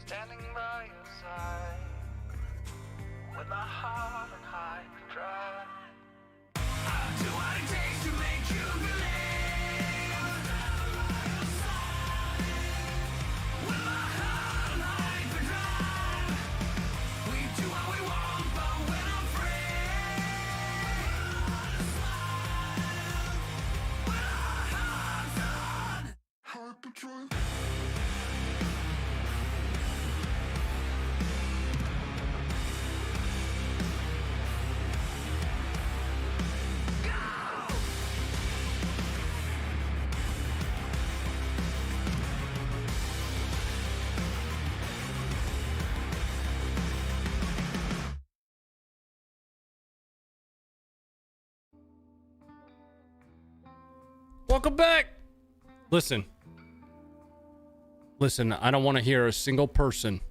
standing by your side, with my heart on hyperdrive. I'll do what it takes to make you believe. With my heart on hyperdrive, we do what we want, but when I'm free, with our hearts on hyperdrive. Welcome back. Listen, I don't want to hear a single person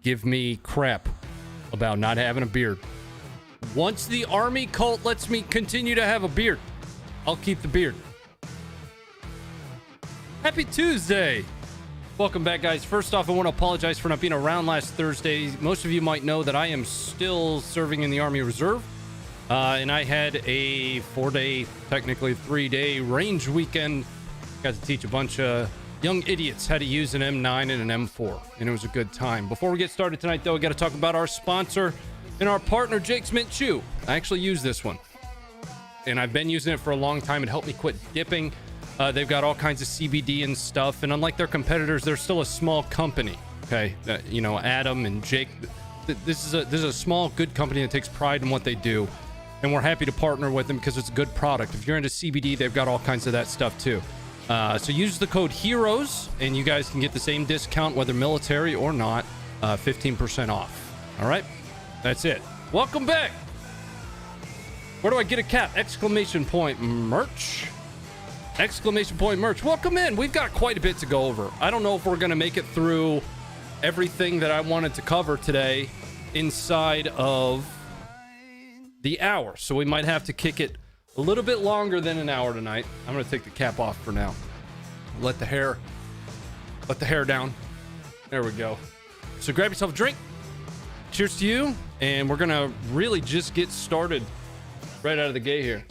give me crap about not having a beard. Once the army cult lets me continue to have a beard, I'll keep the beard. Happy Tuesday. Welcome back, guys. First off, I want to apologize for not being around last Thursday. Most of you might know that I am still serving in the Army Reserve. And I had a 4-day, technically 3-day range weekend. Got to teach a bunch of young idiots how to use an M9 and an M4. And it was a good time. Before we get started tonight, though, we got to talk about our sponsor and our partner, Jake's Mint Chew. I actually use this one. And I've been using it for a long time. It helped me quit dipping. They've got all kinds of CBD and stuff. And unlike their competitors, they're still a small company. Okay? You know, Adam and Jake. This is a small, good company that takes pride in what they do. And we're happy to partner with them because it's a good product. If you're into CBD, they've got all kinds of that stuff too. So use the code HEROES and you guys can get the same discount, whether military or not, 15% off. All right, that's it. Welcome back. Where do I get a cap? Exclamation point merch. Exclamation point merch. Welcome in. We've got quite a bit to go over. I don't know if we're going to make it through everything that I wanted to cover today inside of the hour, so we might have to kick it a little bit longer than an hour tonight. I'm gonna take the cap off for now. Let the hair down. There we go. So grab yourself a drink. Cheers to you, and we're gonna really just get started right out of the gate here.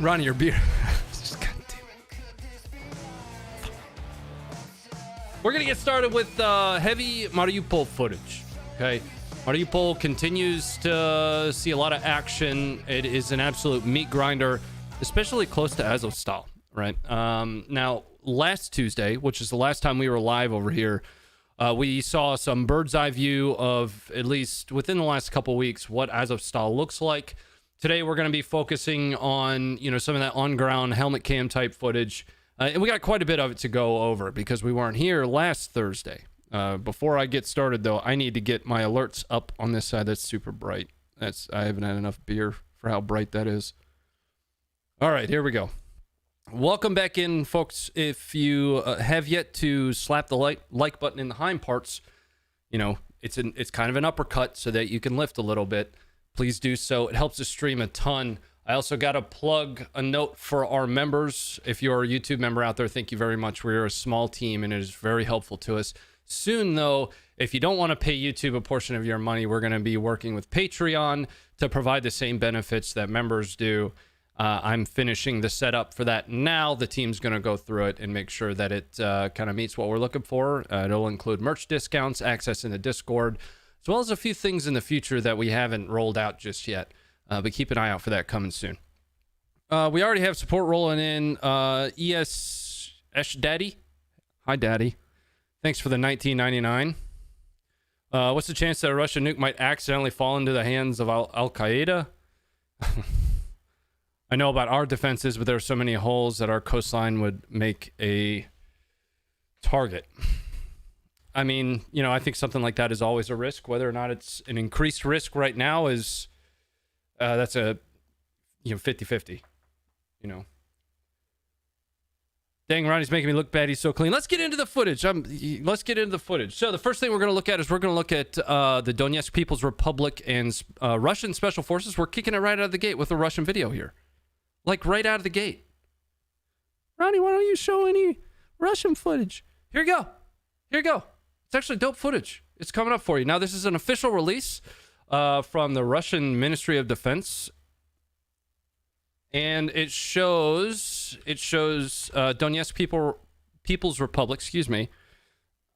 Ronnie, your beer. God damn it. We're gonna get started with heavy Mariupol footage. Okay, Mariupol continues to see a lot of action. It is an absolute meat grinder, especially close to Azovstal, right? Now, last Tuesday, which is the last time we were live over here, we saw some bird's eye view of, at least within the last couple weeks, what Azovstal looks like. Today, we're going to be focusing on, you know, some of that on-ground helmet cam type footage. And we got quite a bit of it to go over because we weren't here last Thursday. Before I get started, though, I need to get my alerts up on this side. That's super bright. I haven't had enough beer for how bright that is. All right, here we go. Welcome back in, folks. If you have yet to slap the like button in the hind parts, you know, it's kind of an uppercut so that you can lift a little bit. Please do so. It helps the stream a ton. I also got to plug a note for our members. If you're a YouTube member out there, thank you very much. We're a small team, and it is very helpful to us. Soon, though, if you don't want to pay YouTube a portion of your money, we're going to be working with Patreon to provide the same benefits that members do. I'm finishing the setup for that now. The team's going to go through it and make sure that it kind of meets what we're looking for. It'll include merch discounts, access in the Discord, as well as a few things in the future that we haven't rolled out just yet. But keep an eye out for that coming soon. We already have support rolling in. ES Daddy. Hi, Daddy. Thanks for the $19.99. What's the chance that a Russian nuke might accidentally fall into the hands of Al-Qaeda? I know about our defenses, but there are so many holes that our coastline would make a target. I mean, you know, I think something like that is always a risk. Whether or not it's an increased risk right now is that's a 50-50, you know. Dang, Ronnie's making me look bad. He's so clean. Let's get into the footage. Let's get into the footage. So the first thing we're going to look at is we're going to look at the Donetsk People's Republic and Russian Special Forces. We're kicking it right out of the gate with a Russian video here. Like right out of the gate. Ronnie, why don't you show any Russian footage. Here you go. Here you go. It's actually dope footage. It's coming up for you. Now, this is an official release from the Russian Ministry of Defense. And it shows Donetsk People's Republic, excuse me,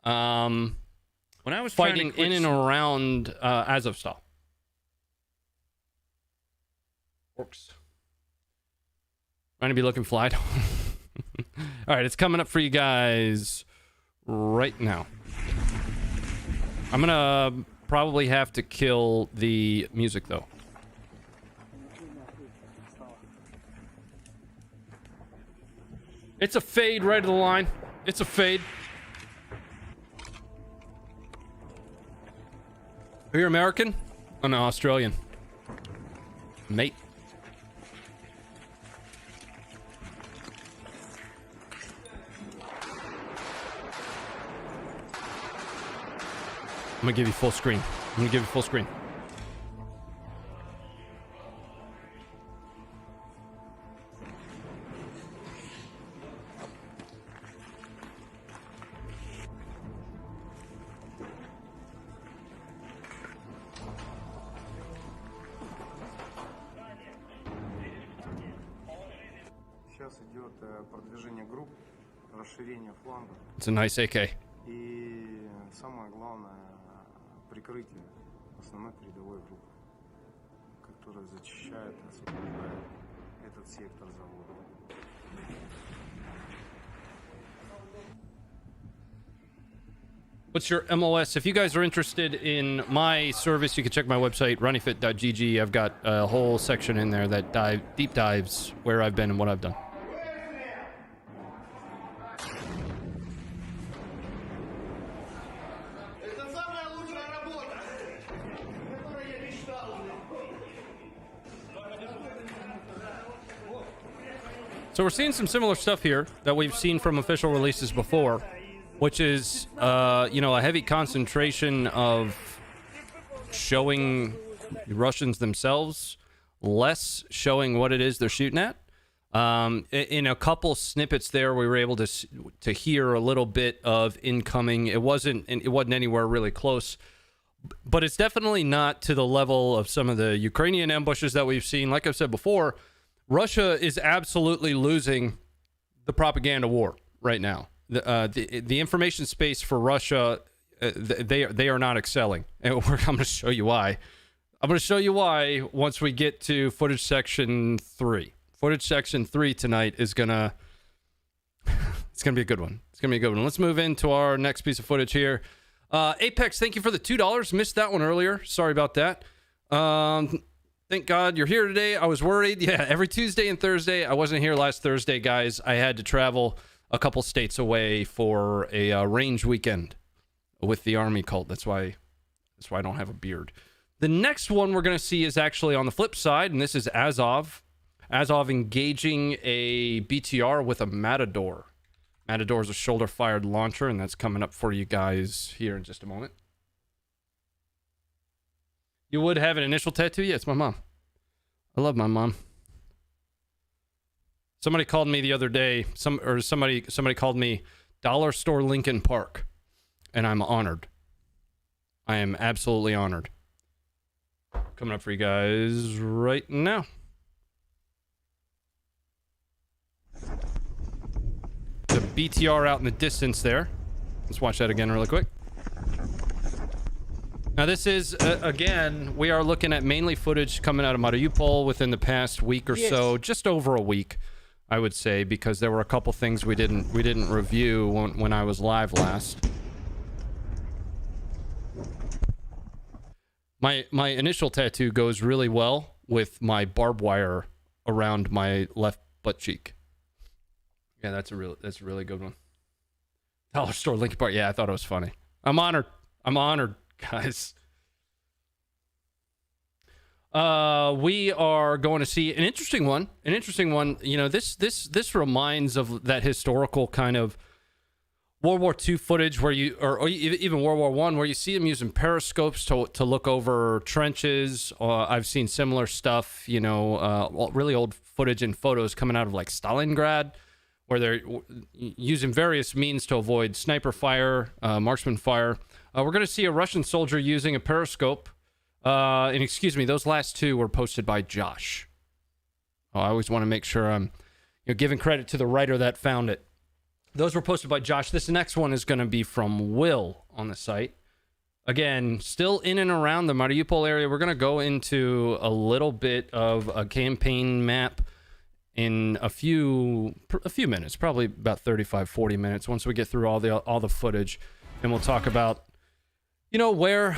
When I was fighting in and around Azovstal. Orcs. Trying to be looking fly. All right, it's coming up for you guys right now. I'm gonna probably have to kill the music though. It's a fade right to the line. It's a fade. Are you American? Oh no, Australian. Mate. I'm gonna give you full screen. Сейчас идет продвижение групп, расширение флангов. It's a nice AK. И самое главное прикрытие основной передовой группы, которая зачищает, освобождает этот сектор завода. What's your MOS? If you guys are interested in my service, you can check my website, runnifit.gg. I've got a whole section in there that deep dives where I've been and what I've done. So we're seeing some similar stuff here that we've seen from official releases before, which is, a heavy concentration of showing Russians themselves, less showing what it is they're shooting at. In a couple snippets there, we were able to hear a little bit of incoming. It wasn't anywhere really close, but it's definitely not to the level of some of the Ukrainian ambushes that we've seen. Like I've said before, Russia is absolutely losing the propaganda war right now. The information space for Russia, they are not excelling, and I'm going to show you why. I'm going to show you why once we get to footage section 3. Footage section 3 tonight is gonna it's gonna be a good one. It's gonna be a good one. Let's move into our next piece of footage here. Apex, thank you for the $2. Missed that one earlier. Sorry about that. Thank God you're here today. I was worried. Yeah, every Tuesday and Thursday. I wasn't here last Thursday, guys. I had to travel a couple states away for a range weekend with the Army cult. That's why I don't have a beard. The next one we're going to see is actually on the flip side, and this is Azov. Azov engaging a BTR with a Matador. Matador is a shoulder-fired launcher, and that's coming up for you guys here in just a moment. You would have an initial tattoo? Yeah, it's my mom. I love my mom. Somebody called me the other day. Somebody called me Dollar Store Lincoln Park, and I'm honored. I am absolutely honored. Coming up for you guys right now. The BTR out in the distance there. Let's watch that again really quick. Now this is, again, we are looking at mainly footage coming out of Mariupol within the past week or so. Just over a week, I would say, because there were a couple things we didn't review when I was live last. My initial tattoo goes really well with my barbed wire around my left butt cheek. Yeah, that's a really good one. Dollar Store Lincoln Park. Yeah, I thought it was funny. I'm honored, guys. We are going to see an interesting one. You know, this reminds of that historical kind of World War II footage where or even World War I, where you see them using periscopes to look over trenches. I've seen similar stuff, you know, really old footage and photos coming out of like Stalingrad, where they're using various means to avoid sniper fire, marksman fire. We're going to see a Russian soldier using a periscope. And excuse me, those last two were posted by Josh. I always want to make sure I'm giving credit to the writer that found it. Those were posted by Josh. This next one is going to be from Will on the site. Again, still in and around the Mariupol area. We're going to go into a little bit of a campaign map in a few minutes, probably about 35, 40 minutes, once we get through all the footage. And we'll talk about, where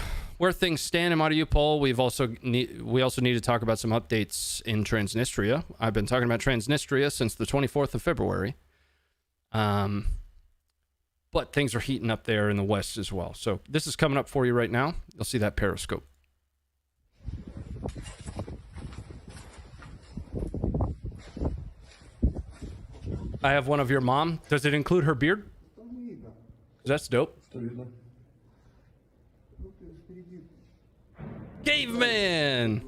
things stand in Mariupol. We also need to talk about some updates in Transnistria. I've been talking about Transnistria since the 24th of February. But things are heating up there in the west as well. So this is coming up for you right now. You'll see that periscope. I have one of your mom. Does it include her beard? That's dope. Caveman!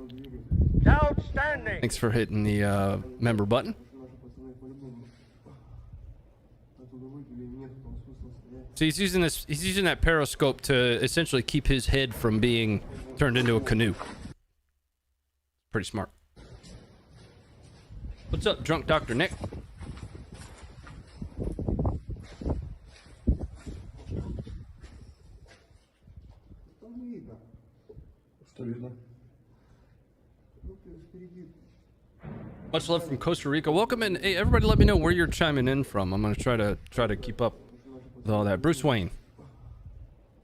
Outstanding! Thanks for hitting the member button. So he's using that periscope to essentially keep his head from being turned into a canoe. Pretty smart. What's up, drunk Dr. Nick? Much love from Costa Rica. Welcome in. Hey, everybody, let me know where you're chiming in from. I'm gonna try to keep up with all that. Bruce Wayne,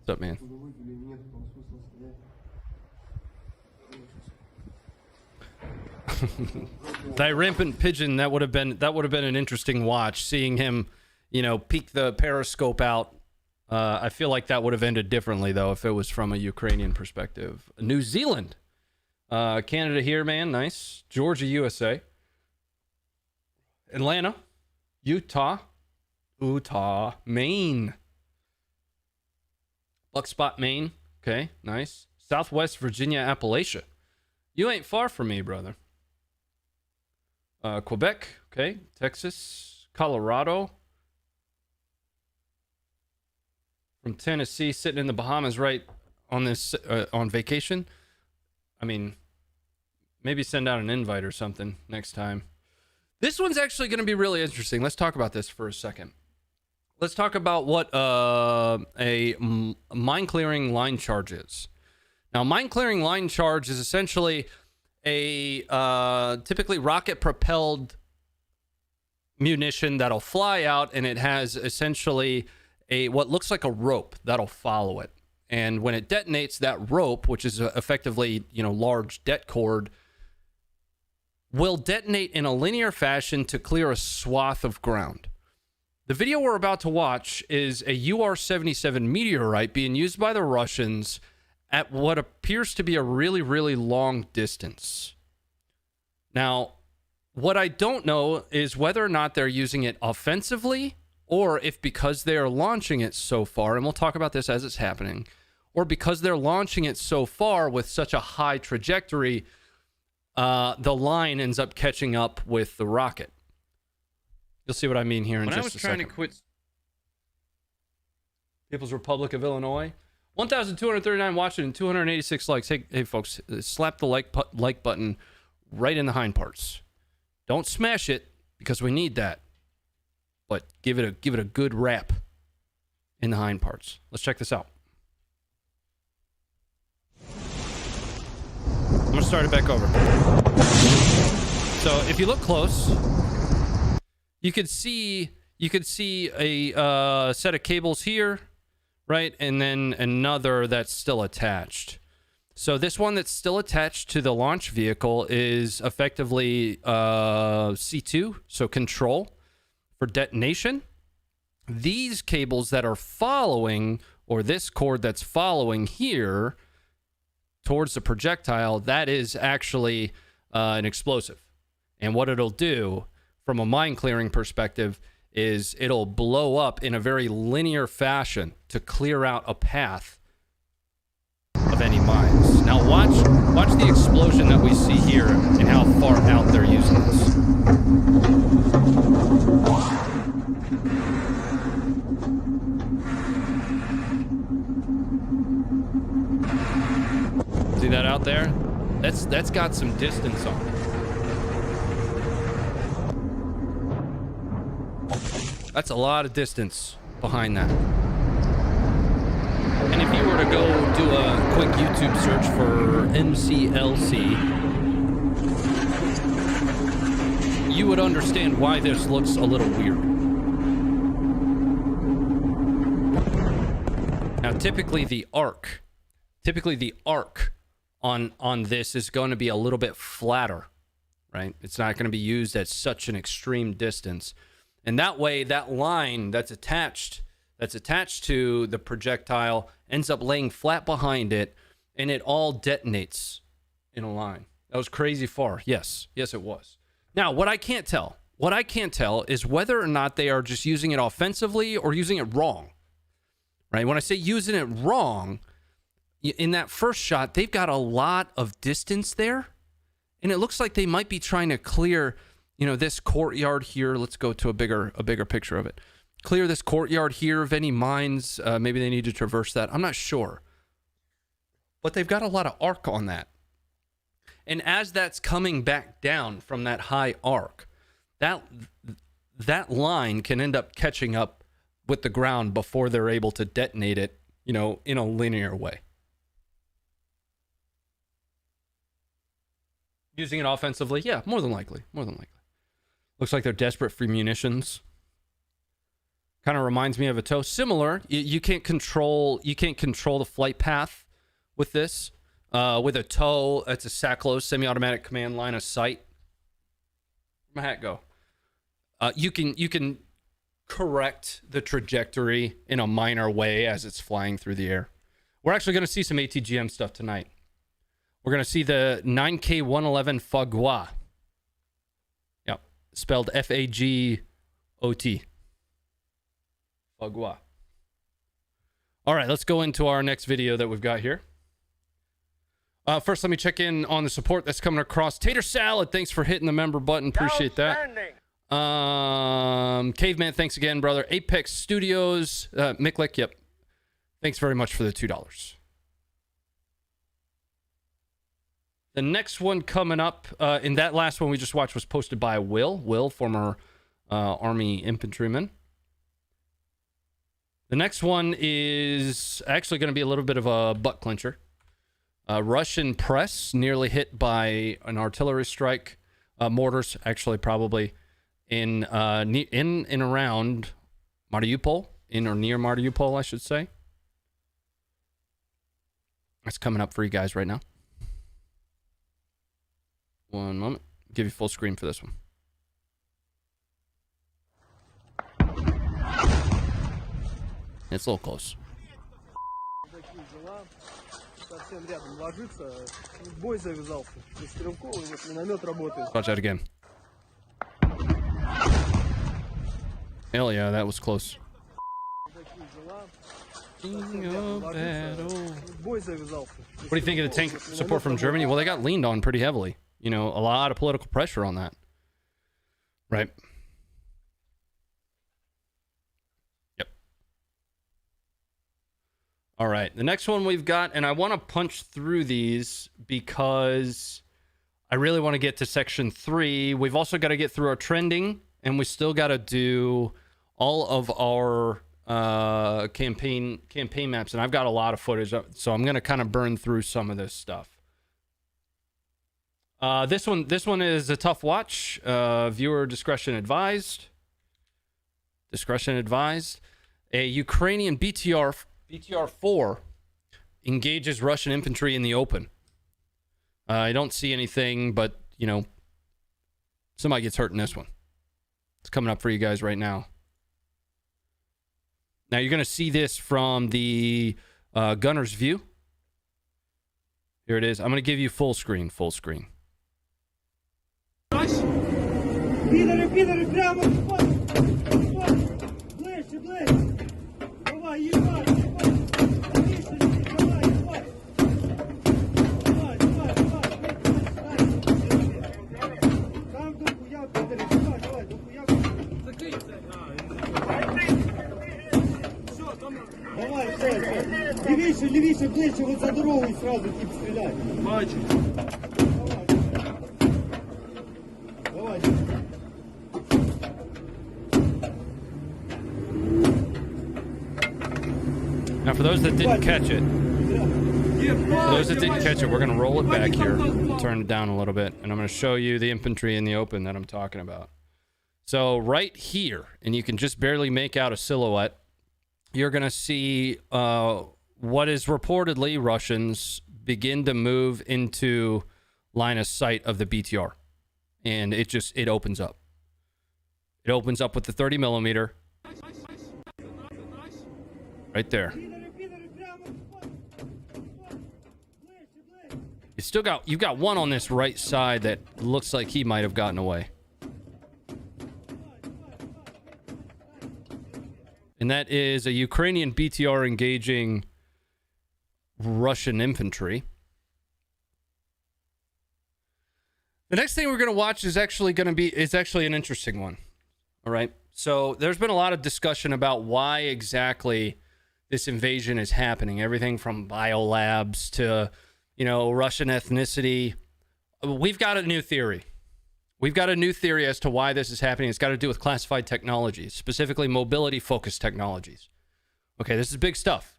what's up, man? That rampant pigeon. That would have been an interesting watch. Seeing him, peek the periscope out. I feel like that would have ended differently though if it was from a Ukrainian perspective. New Zealand, Canada here, man, nice. Georgia, USA. Atlanta, Utah, Maine. Buckspot, Maine. Okay, nice. Southwest Virginia, Appalachia. You ain't far from me, brother. Quebec, okay. Texas, Colorado. From Tennessee, sitting in the Bahamas right on this, on vacation. I mean, maybe send out an invite or something next time. This one's actually going to be really interesting. Let's talk about this for a second. Let's talk about what a mine clearing line charge is. Now, mine clearing line charge is essentially a typically rocket propelled munition that'll fly out, and it has essentially what looks like a rope that'll follow it. And when it detonates, that rope, which is effectively large det cord, will detonate in a linear fashion to clear a swath of ground. The video we're about to watch is a UR-77 meteorite being used by the Russians at what appears to be a really, really long distance. Now, what I don't know is whether or not they're using it offensively, or if because they are launching it so far, and we'll talk about this as it's happening, or because they're launching it so far with such a high trajectory, the line ends up catching up with the rocket. You'll see what I mean here in just a second. When I was trying to quit People's Republic of Illinois. 1,239 watching and 286 likes. Hey folks, slap the like button right in the hind parts. Don't smash it because we need that, but give it a good rap in the hind parts. Let's check this out. I'm gonna start it back over. So if you look close, you could see a set of cables here, right? And then another that's still attached. So this one that's still attached to the launch vehicle is effectively C2, so control for detonation. These cables that are following, or this cord that's following here towards the projectile, that is actually an explosive. And what it'll do from a mine clearing perspective is it'll blow up in a very linear fashion to clear out a path of any mines. Now watch the explosion that we see here and how far out they're using this. See that out there? That's got some distance on it. That's a lot of distance behind that. And if you were to go do a quick YouTube search for MCLC, you would understand why this looks a little weird. Now, typically the arc on this is going to be a little bit flatter, right? It's not going to be used at such an extreme distance. And that way, that line that's attached to the projectile ends up laying flat behind it, and it all detonates in a line. That was crazy far. Yes, it was. Now, what I can't tell is whether or not they are just using it offensively or using it wrong, right? When I say using it wrong, in that first shot, they've got a lot of distance there, and it looks like they might be trying to clear, this courtyard here. Let's go to a bigger picture of it. Clear this courtyard here of any mines. Maybe they need to traverse that. I'm not sure. But they've got a lot of arc on that. And as that's coming back down from that high arc, that line can end up catching up with the ground before they're able to detonate it, in a linear way. Using it offensively? Yeah, more than likely. Looks like they're desperate for munitions. Kind of reminds me of a TOW. Similar, you can't control the flight path with this. With a TOW, it's a SACLO, semi-automatic command line of sight. Where'd my hat go? You can correct the trajectory in a minor way as it's flying through the air. We're actually going to see some ATGM stuff tonight. We're going to see the 9K111 Fagua. Yep, spelled F-A-G-O-T. Fagua. All right, let's go into our next video that we've got here. First, let me check in on the support that's coming across. Tater Salad, thanks for hitting the member button. Appreciate that. Caveman, thanks again, brother. Apex Studios, Micklick, yep. Thanks very much for the $2. The next one coming up, in that last one we just watched was posted by Will, former Army infantryman. The next one is actually going to be a little bit of a butt clincher. Russian press nearly hit by an artillery strike. Mortars, actually, probably in and around Mariupol, in or near Mariupol, I should say. That's coming up for you guys right now. One moment. Give you full screen for this one. It's a little close. Watch that again. Hell yeah, that was close. What do you think of the tank support from Germany? Well, they got leaned on pretty heavily. A lot of political pressure on that. Right. Yep. All right. The next one we've got, and I want to punch through these because I really want to get to section 3. We've also got to get through our trending, and we still got to do all of our campaign maps, and I've got a lot of footage, so I'm going to kind of burn through some of this stuff. This one is a tough watch. Viewer discretion advised. Discretion advised. A Ukrainian BTR-4 engages Russian infantry in the open. I don't see anything, but somebody gets hurt in this one. It's coming up for you guys right now. Now you're going to see this from the gunner's view. Here it is. I'm going to give you full screen. Підери, прямо в спину! Ближче! Давай, їбать! Давай! Там до хуя, підери, давай, до хуя! Закрий це! Лівіше, лівіше, ближче, от за дорогою сразу тип стріляй. Бачу. Давай. Now, for those that didn't catch it, for those that didn't catch it, we're going to roll it back here, turn it down a little bit, and I'm going to show you the infantry in the open that I'm talking about. So right here, and you can just barely make out a silhouette, you're going to see what is reportedly Russians begin to move into line of sight of the BTR. And it opens up. It opens up with the 30 millimeter. Right there. You've got one on this right side that looks like he might have gotten away. And that is a Ukrainian BTR engaging Russian infantry. The next thing we're going to watch is actually an interesting one. All right. So there's been a lot of discussion about why exactly this invasion is happening. Everything from biolabs to, Russian ethnicity. We've got a new theory. We've got a new theory as to why this is happening. It's got to do with classified technologies, specifically mobility-focused technologies. Okay, this is big stuff.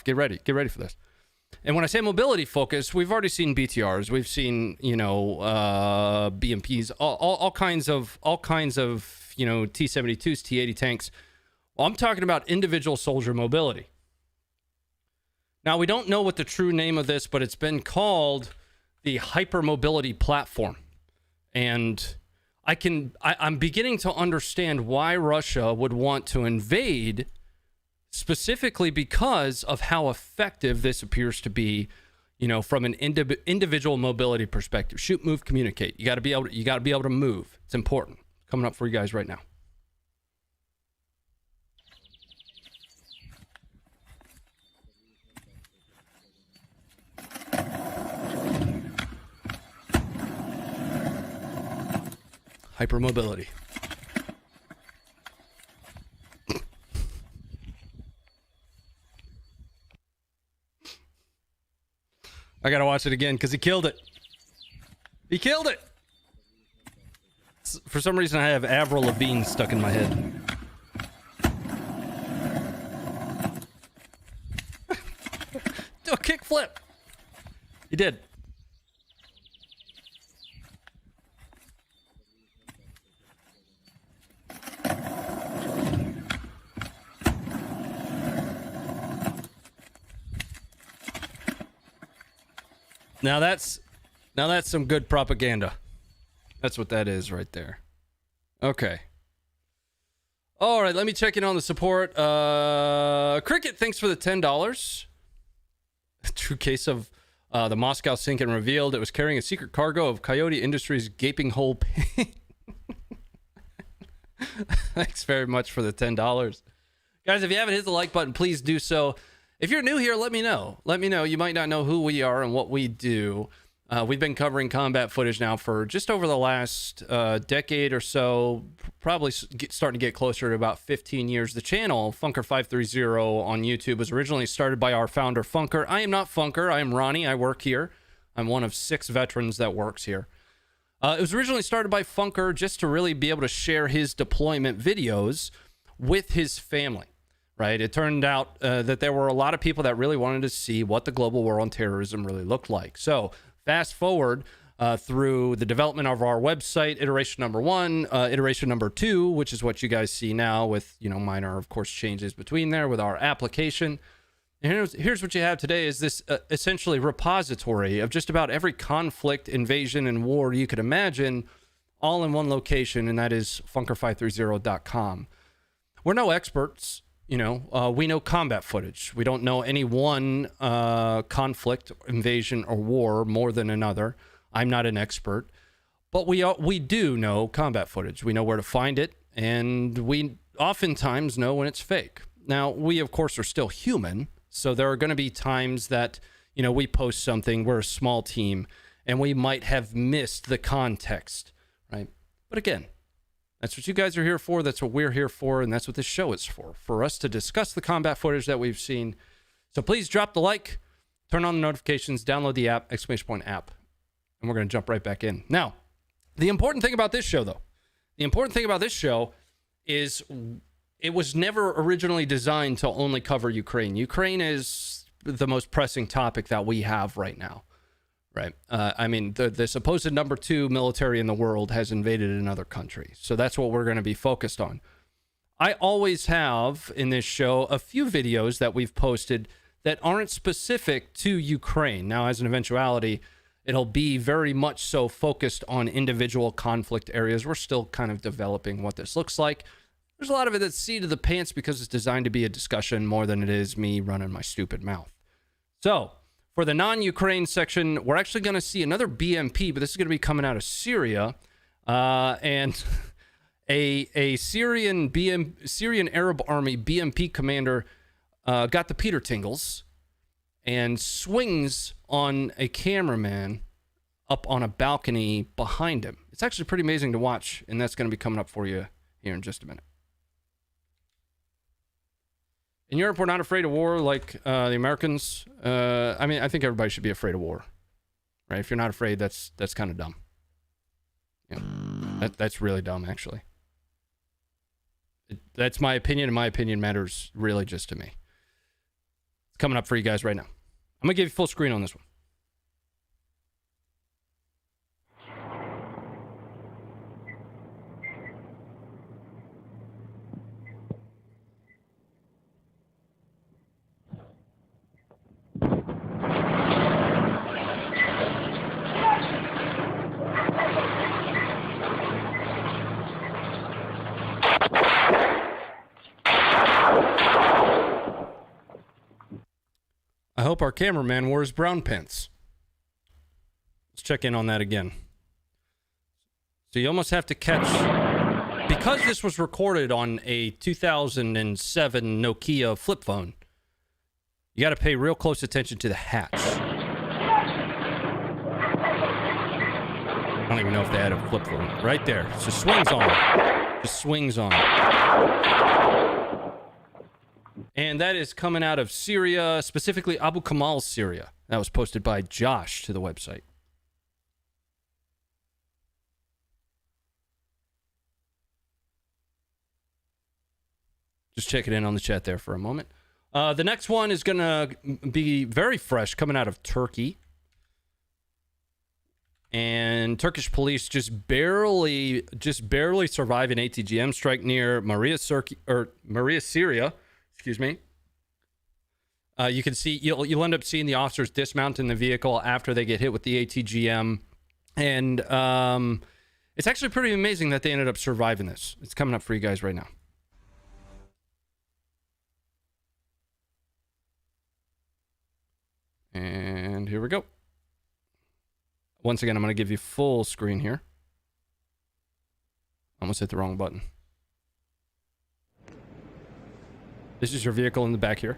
Get ready for this. And when I say mobility-focused, we've already seen BTRs. We've seen, BMPs, all kinds of T-72s, T-80 tanks. Well, I'm talking about individual soldier mobility. Now, we don't know what the true name of this, but it's been called the hypermobility platform. And I'm beginning to understand why Russia would want to invade, specifically because of how effective this appears to be, from an individual mobility perspective. Shoot, move, communicate. You got to be able to move. It's important. Coming up for you guys right now. Hypermobility. I gotta watch it again because he killed it. He killed it. For some reason, I have Avril Lavigne stuck in my head. Do a kickflip. He did. Now that's some good propaganda. That's what that is right there. Okay. All right, let me check in on the support. Cricket, thanks for the $10. A true case of the Moscow sinking revealed it was carrying a secret cargo of Coyote Industries gaping hole paint. Thanks very much for the $10. Guys, if you haven't hit the like button, please do so. If you're new here, let me know. Let me know. You might not know who we are and what we do. We've been covering combat footage now for just over the last decade or so, probably starting to get closer to about 15 years. The channel, Funker530 on YouTube, was originally started by our founder, Funker. I am not Funker. I am Ronnie. I work here. I'm one of 6 veterans that works here. It was originally started by Funker just to really be able to share his deployment videos with his family. Right. It turned out that there were a lot of people that really wanted to see what the global war on terrorism really looked like. So fast forward through the development of our website, iteration number 1, iteration number 2, which is what you guys see now with, minor, of course, changes between there with our application. And here's what you have today is this essentially repository of just about every conflict, invasion, and war you could imagine all in one location, and that is funker530.com. We're no experts. We know combat footage. We don't know any one conflict, invasion, or war more than another. I'm not an expert, but we do know combat footage. We know where to find it, and we oftentimes know when it's fake. Now, we, of course, are still human, so there are going to be times that, we post something, we're a small team, and we might have missed the context, right? But again, That's what you guys are here for. That's what we're here for. And that's what this show is for us to discuss the combat footage that we've seen. So please drop the like, turn on the notifications, download the app, ! App. And we're going to jump right back in. Now, the important thing about this show, though, is it was never originally designed to only cover Ukraine. Ukraine is the most pressing topic that we have right now, right? I mean, the supposed number 2 military in the world has invaded another country. So that's what we're going to be focused on. I always have in this show a few videos that we've posted that aren't specific to Ukraine. Now, as an eventuality, it'll be very much so focused on individual conflict areas. We're still kind of developing what this looks like. There's a lot of it that's seat of the pants because it's designed to be a discussion more than it is me running my stupid mouth. So, for the non-Ukraine section, we're actually going to see another BMP, but this is going to be coming out of Syria. And a Syrian Arab Army BMP commander got the Peter tingles and swings on a cameraman up on a balcony behind him. It's actually pretty amazing to watch, and that's going to be coming up for you here in just a minute. In Europe, we're not afraid of war like the Americans. I mean, I think everybody should be afraid of war, right? If you're not afraid, that's kind of dumb. Yeah, that's really dumb, actually. That's my opinion, and my opinion matters really just to me. It's coming up for you guys right now. I'm going to give you full screen on this one. I hope our cameraman wore his brown pants. Let's check in on that again. So you almost have to catch... Because this was recorded on a 2007 Nokia flip phone, you got to pay real close attention to the hatch. I don't even know if they had a flip phone. Right there. It just swings on. Just swings on. And that is coming out of Syria, specifically Abu Kamal, Syria. That was posted by Josh to the website. Just checking in on the chat there for a moment. The next one is going to be very fresh, coming out of Turkey. And Turkish police just barely survive an ATGM strike near Maria, Syria. Excuse me. You can see you'll end up seeing the officers dismounting the vehicle after they get hit with the ATGM, and it's actually pretty amazing that they ended up surviving this. It's coming up for you guys right now. And here we go. Once again, I'm going to give you full screen here. Almost hit the wrong button. This is your vehicle in the back here.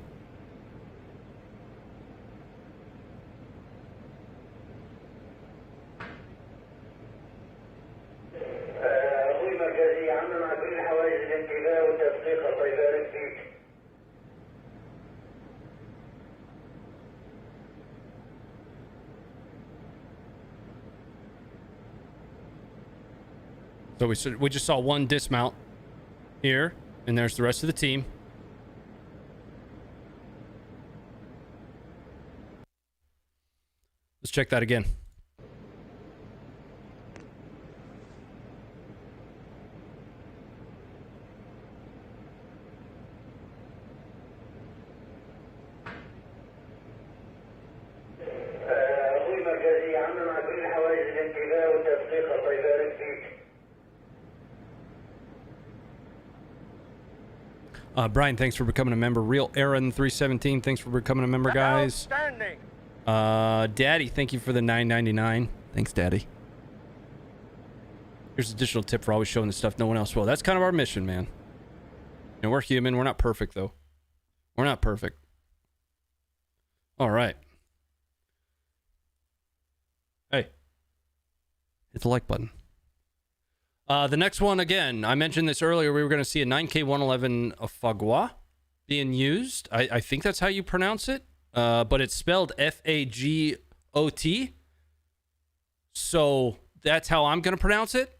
So we just saw one dismount here, and there's the rest of the team. Let's check that again. Brian, thanks for becoming a member. Real Aaron 317, thanks for becoming a member, guys. Outstanding. Daddy, thank you for the $9.99. Thanks, Daddy. Here's an additional tip for always showing the stuff no one else will. That's kind of our mission, man. You know, we're human. We're not perfect, though. We're not perfect. All right. Hey. Hit the like button. The next one, again, I mentioned this earlier. We were going to see a 9K111 Fagua being used. I think that's how you pronounce it, but it's spelled Fagot. So that's how I'm going to pronounce it.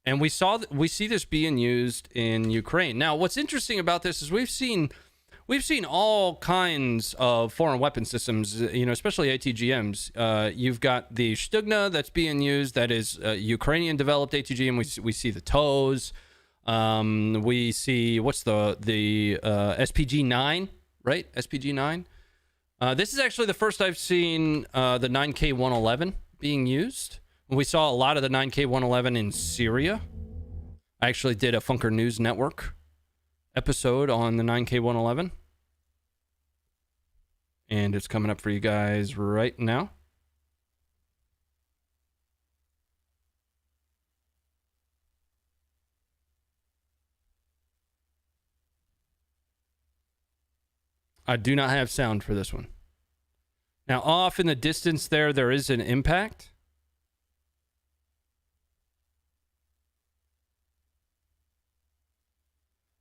And we see this being used in Ukraine. Now, what's interesting about this is we've seen all kinds of foreign weapon systems, especially ATGMs. You've got the Shtugna that's being used, that is Ukrainian-developed ATGM. We see the TOWs. We see, what's the SPG-9, right? SPG-9. This is actually the first I've seen the 9K111 being used. We saw a lot of the 9K111 in Syria. I actually did a Funker News Network episode on the 9K111. And it's coming up for you guys right now. I do not have sound for this one. Now, off in the distance there is an impact.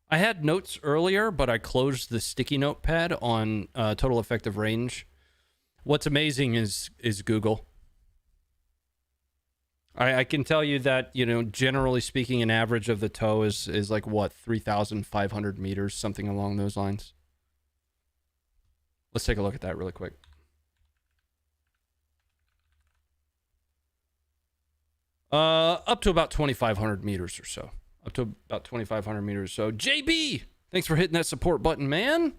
I had notes earlier, but I closed the sticky notepad on total effective range. What's amazing is Google. I can tell you that, generally speaking, an average of the tow is like, what, 3,500 meters, something along those lines. Let's take a look at that really quick. Up to about 2,500 meters or so. Up to about 2,500 meters. So, JB, thanks for hitting that support button, man.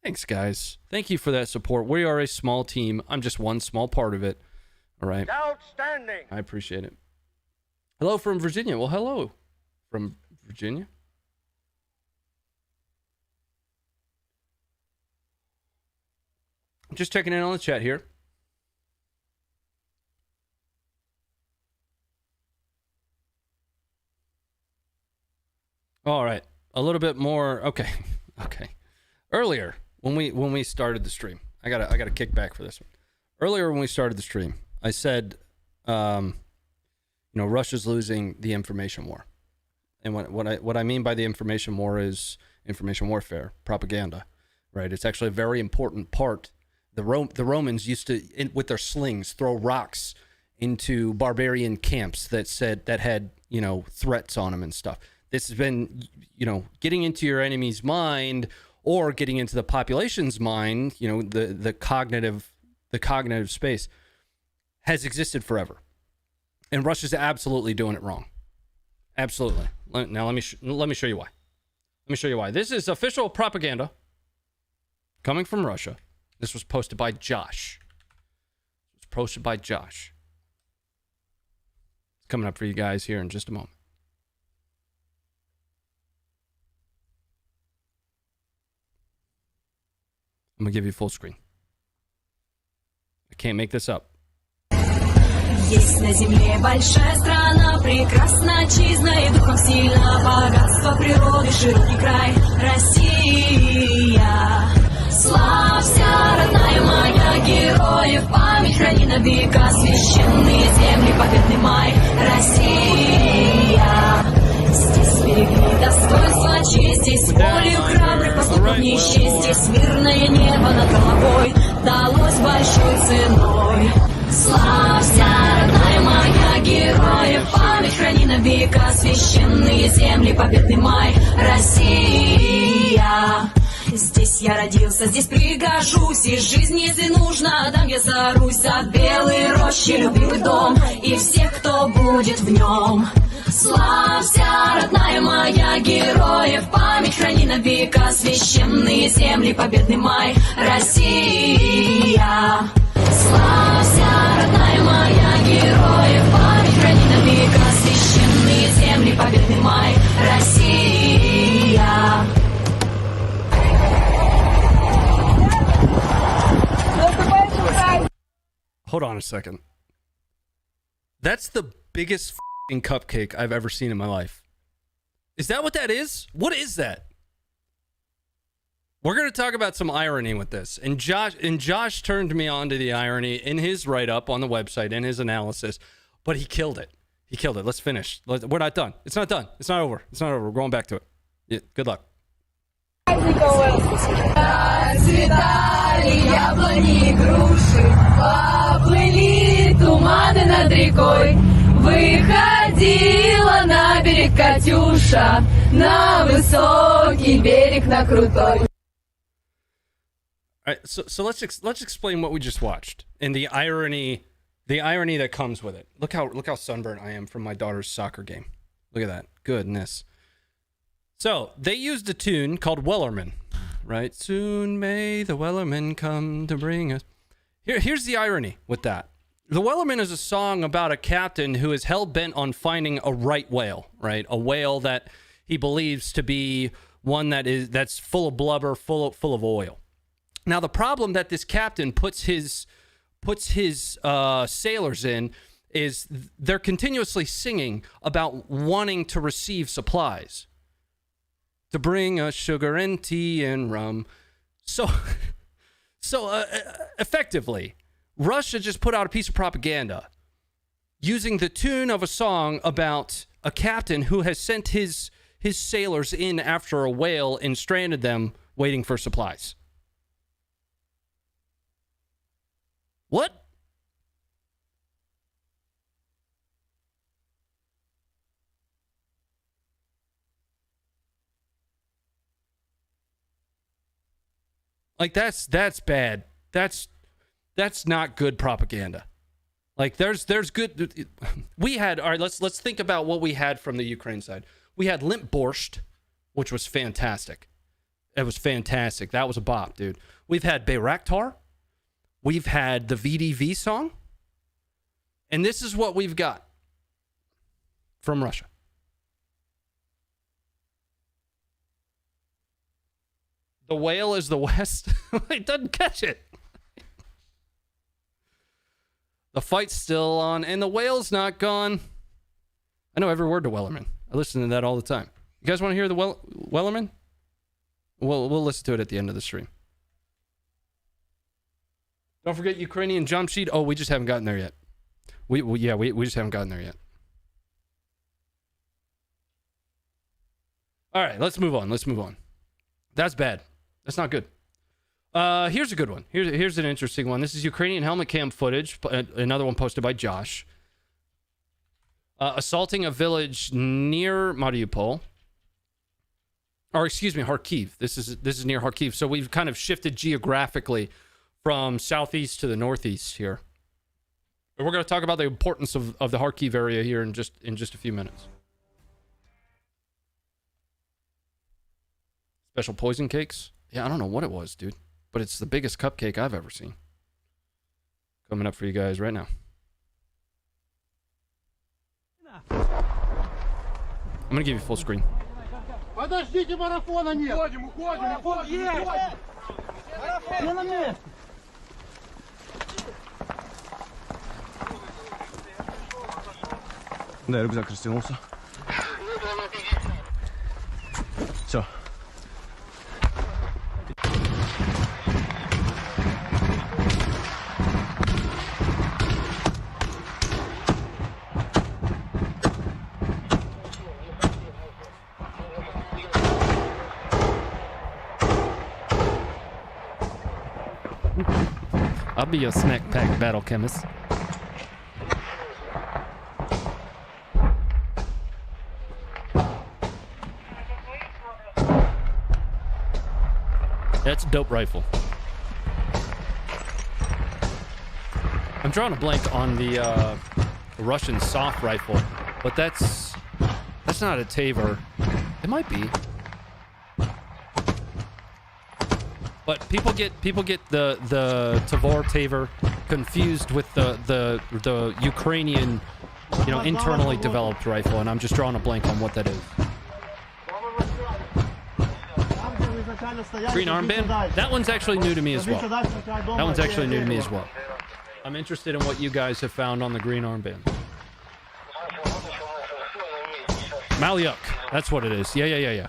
Thanks, guys. Thank you for that support. We are a small team. I'm just one small part of it. All right. Outstanding. I appreciate it. Hello from Virginia. Well, hello from Virginia. Just checking in on the chat here. All right, a little bit more. Okay. Earlier, when we started the stream, I gotta kick back for this one. Earlier, when we started the stream, I said, Russia's losing the information war, and what I mean by the information war is information warfare, propaganda, right? It's actually a very important part. The Romans used to, with their slings, throw rocks into barbarian camps that had threats on them and stuff. This has been, getting into your enemy's mind or getting into the population's mind, the cognitive space has existed forever. And Russia's absolutely doing it wrong. Absolutely. Now let me show you why. Let me show you why. This is official propaganda coming from Russia. This was posted by Josh. It's coming up for you guys here in just a moment. I'm going to give you full screen. I can't make this up. Есть на земле большая страна, прекрасна, отчизна и духом сильна, богатство природы, широкий край, Россия. Славься, родная моя, героев память храни на века, священные земли, победный май, Россия. Здесь берегли достоинства, честь, здесь волею храбрых поступков не исчесть, здесь мирное небо над головой далось большой ценой. Славься, родная моя, героев память храни на века, священные земли, победный май, Россия. Здесь я родился, здесь пригожусь, и жизнь, если нужно, дам я за Русь, за белые рощи, любимый дом, и всех, кто будет в нем. Славься, родная моя, героев память храни на века, священные земли, победный май, Россия. Славься, родная моя, героев память храни на века, священные земли, победный май, Россия. Hold on a second. That's the biggest f***ing cupcake I've ever seen in my life. Is that what that is? What is that? We're going to talk about some irony with this. And Josh turned me on to the irony in his write-up on the website, in his analysis, but he killed it. He killed it. Let's finish. We're not done. It's not done. It's not over. It's not over. We're going back to it. Yeah, good luck. Расцветали яблони и груши, поплыли туманы над рекой. Выходила на берег Катюша, на высокий берег, на крутой. All right, so let's explain what we just watched and the irony that comes with it. Look how sunburned I am from my daughter's soccer game. Look at that. Goodness. So they used a tune called Wellerman, right? Soon may the Wellerman come to bring us. Here's the irony with that. The Wellerman is a song about a captain who is hell-bent on finding a right whale, right? A whale that he believes to be one that's full of blubber, full of oil. Now, the problem that this captain puts his sailors in is they're continuously singing about wanting to receive supplies, to bring us sugar and tea and rum. So effectively, Russia just put out a piece of propaganda using the tune of a song about a captain who has sent his sailors in after a whale and stranded them waiting for supplies. What? Like that's bad. That's not good propaganda. Like there's good. We had, all right. Let's think about what we had from the Ukraine side. We had Limp Borscht, which was fantastic. It was fantastic. That was a bop, dude. We've had Bayraktar. We've had the VDV song. And this is what we've got from Russia. The whale is the West. It doesn't catch it. The fight's still on, and the whale's not gone. I know every word to Wellerman. I listen to that all the time. You guys want to hear the Wellerman? We'll listen to it at the end of the stream. Don't forget Ukrainian jump sheet. Oh, we just haven't gotten there yet. We just haven't gotten there yet. All right, let's move on. That's bad. That's not good. Here's a good one. Here's an interesting one. This is Ukrainian helmet cam footage. Another one posted by Josh. Assaulting a village near Mariupol. Or excuse me, Kharkiv. This is near Kharkiv. So we've kind of shifted geographically from southeast to the northeast here. And we're going to talk about the importance of the Kharkiv area here in just a few minutes. Special poison cakes. Yeah, I don't know what it was, dude. But it's the biggest cupcake I've ever seen. Coming up for you guys right now. I'm going to give you full screen. Подождите, марафона нет! Уходим! Есть! Я на месте! Да, рюкзак растянулся. Все. I'll be your snack pack battle chemist. That's a dope rifle. I'm drawing a blank on the Russian soft rifle, but that's not a Taver. It might be. But people get the Tavor Taver confused with the Ukrainian, internally developed rifle, and I'm just drawing a blank on what that is. Green armband? That one's actually new to me as well. I'm interested in what you guys have found on the green armband. Malyuk. That's what it is. Yeah.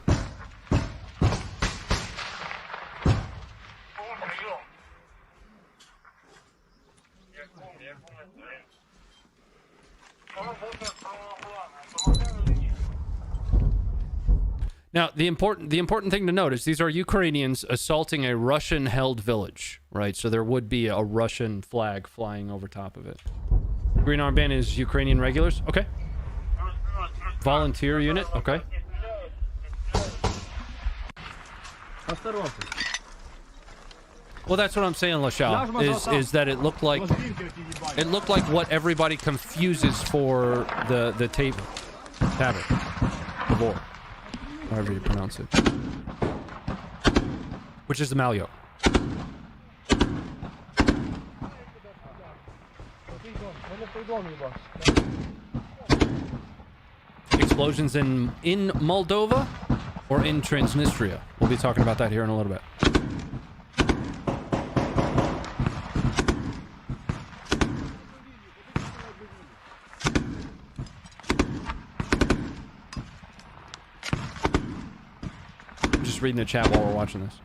Now, the important thing to note is these are Ukrainians assaulting a Russian-held village, right? So there would be a Russian flag flying over top of it. Green armband is Ukrainian regulars. Okay. Volunteer unit. Okay. Well, that's what I'm saying, Lashal, is that it looked like what everybody confuses for the tavern, the war, however you pronounce it, which is the Malyo. Explosions in Moldova or in Transnistria. We'll be talking about that here in a little bit. Just reading the chat while we're watching this.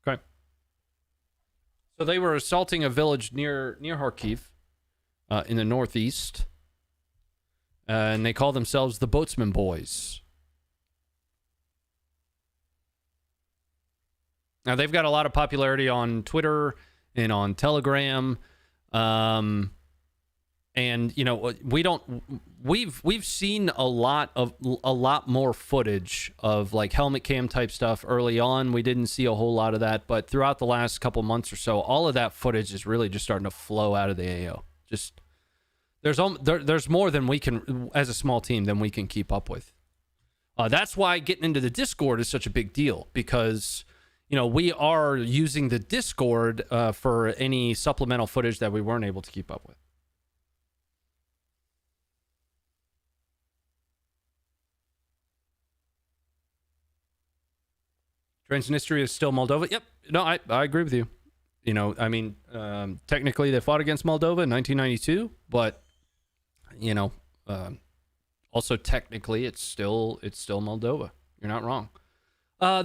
Okay. So they were assaulting a village near Kharkiv in the northeast. And they call themselves the Boatsman Boys. Now, they've got a lot of popularity on Twitter and on Telegram. And, you know, we've seen a lot more footage of like helmet cam type stuff early on. We didn't see a whole lot of that, but throughout the last couple months or so, all of that footage is really just starting to flow out of the AO. Just there's more than we can, as a small team, than we can keep up with. That's why getting into the Discord is such a big deal, because, you know, we are using the Discord for any supplemental footage that we weren't able to keep up with. Transnistria is still Moldova. Yep. No, I agree with you. You know, I mean, technically they fought against Moldova in 1992, but, you know, also technically it's still Moldova. You're not wrong.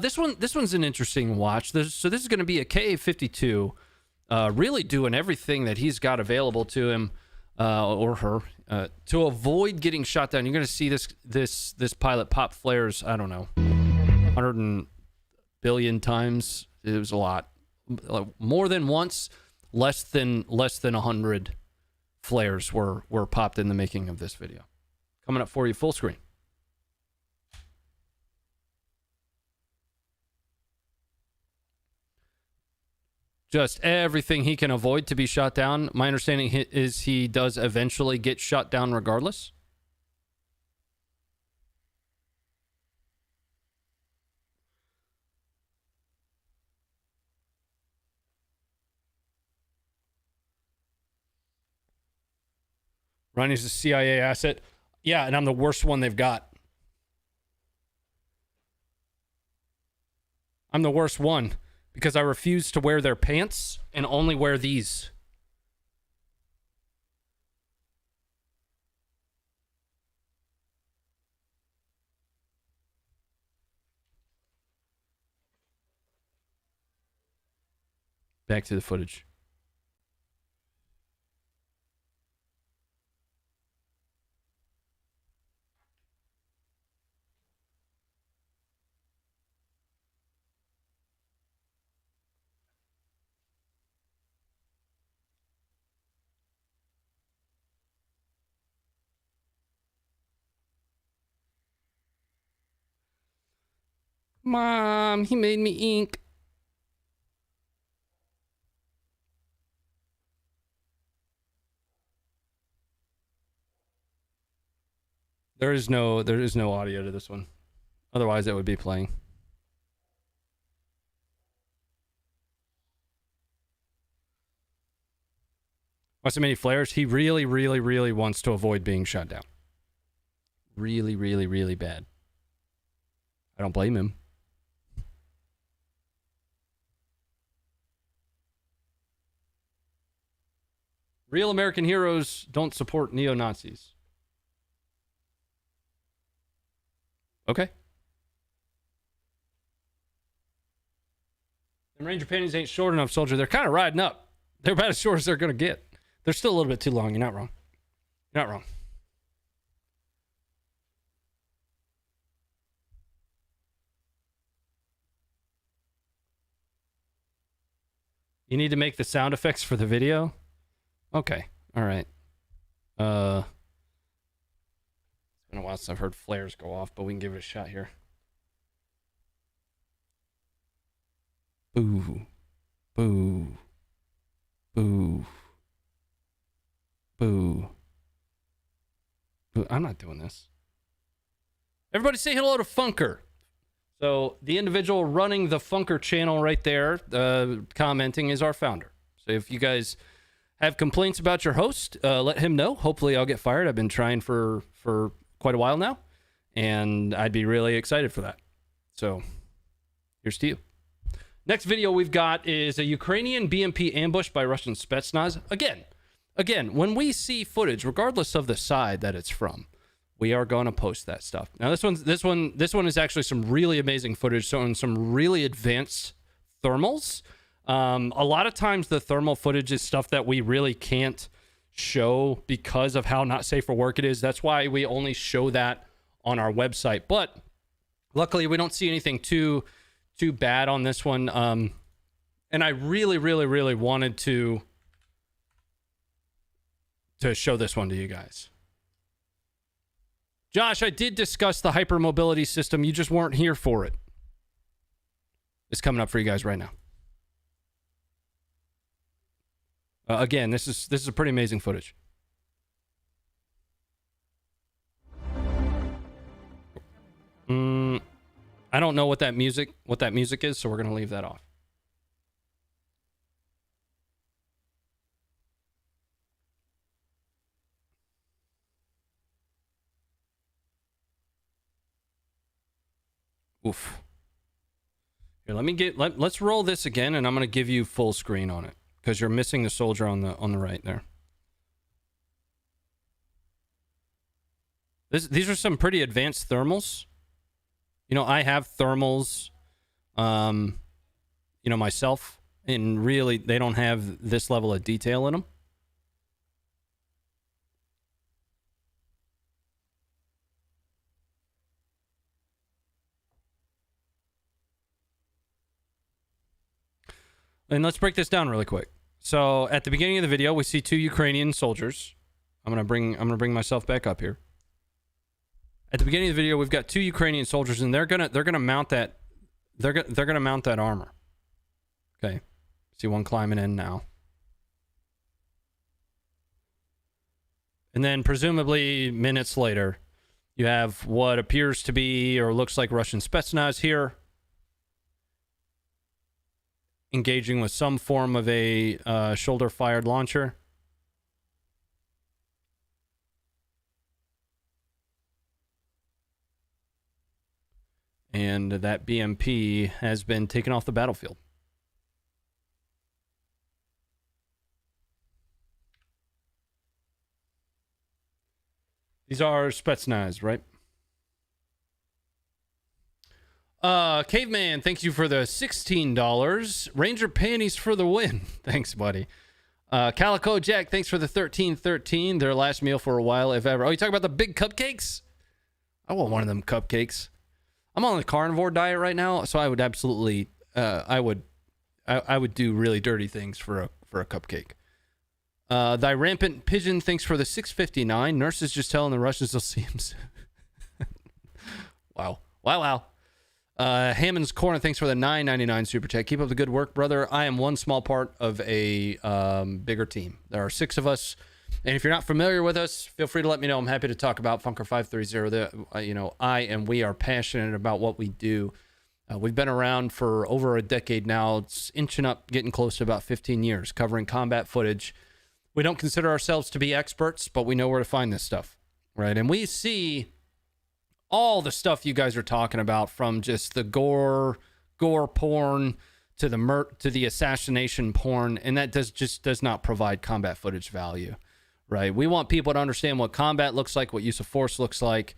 This one's an interesting watch. So this is going to be a Ka-52, really doing everything that he's got available to him or her to avoid getting shot down. You're going to see this pilot pop flares. I don't know, 100 billion times. It was a lot. More than once. Less than 100 flares were popped in the making of this video. Coming up for you full screen. Just everything he can avoid to be shot down. My understanding is he does eventually get shot down regardless. Ronnie's a CIA asset. Yeah, and I'm the worst one they've got. I'm the worst one because I refuse to wear their pants and only wear these. Back to the footage. Mom, he made me ink. There is no audio to this one. Otherwise, it would be playing. Why so many flares? He really, really, really wants to avoid being shot down. Really, really, really bad. I don't blame him. Real American heroes don't support neo-Nazis. Okay. And Ranger panties ain't short enough, soldier. They're kind of riding up. They're about as short as they're going to get. They're still a little bit too long. You're not wrong. You're not wrong. You need to make the sound effects for the video? Okay. All right. It's been a while since I've heard flares go off, but we can give it a shot here. Boo. Boo. Boo. Boo. Boo. I'm not doing this. Everybody say hello to Funker. So the individual running the Funker channel right there, commenting, is our founder. So if you guys have complaints about your host, let him know. Hopefully I'll get fired. I've been trying for quite a while now, and I'd be really excited for that. So here's to you. Next video we've got is a Ukrainian BMP ambush by Russian Spetsnaz. Again, when we see footage, regardless of the side that it's from, we are going to post that stuff. Now this one is actually some really amazing footage showing some really advanced thermals. A lot of times the thermal footage is stuff that we really can't show because of how not safe for work it is. That's why we only show that on our website. But luckily we don't see anything too bad on this one. And I really wanted to show this one to you guys. Josh, I did discuss the hypermobility system. You just weren't here for it. It's coming up for you guys right now. Again, this is a pretty amazing footage. I don't know what that music is, so we're gonna leave that off. Oof. Here, let's roll this again, and I'm gonna give you full screen on it because you're missing the soldier on the right there. These are some pretty advanced thermals. You know, I have thermals, myself, and really they don't have this level of detail in them. And let's break this down really quick. So at the beginning of the video, we see 2 Ukrainian soldiers. I'm gonna bring myself back up here. At the beginning of the video, we've got 2 Ukrainian soldiers, and they're gonna mount that. They're gonna mount that armor. Okay, see one climbing in now, and then presumably minutes later, you have what appears to be or looks like Russian Spetsnaz here, engaging with some form of a shoulder-fired launcher. And that BMP has been taken off the battlefield. These are Spetsnaz, right? Caveman, thank you for the $16. Ranger Panties for the win. Thanks, buddy. Calico Jack, thanks for the 1313. Their last meal for a while, if ever. Oh, you talking about the big cupcakes? I want one of them cupcakes. I'm on the carnivore diet right now, so I would absolutely, I would do really dirty things for a cupcake. Thy Rampant Pigeon, thanks for the 659. Nurse is just telling the Russians they'll see him soon. Wow. Hammond's Corner, thanks for the $9.99 super chat. Keep up the good work, brother. I am one small part of a bigger team. There are 6 of us, and if you're not familiar with us, feel free to let me know. I'm happy to talk about Funker 530. We are passionate about what we do. We've been around for over a decade now. It's inching up, getting close to about 15 years, covering combat footage. We don't consider ourselves to be experts, but we know where to find this stuff, right? And we see all the stuff you guys are talking about, from just the gore porn to the assassination porn, and that does not provide combat footage value, right? We want people to understand what combat looks like, what use of force looks like,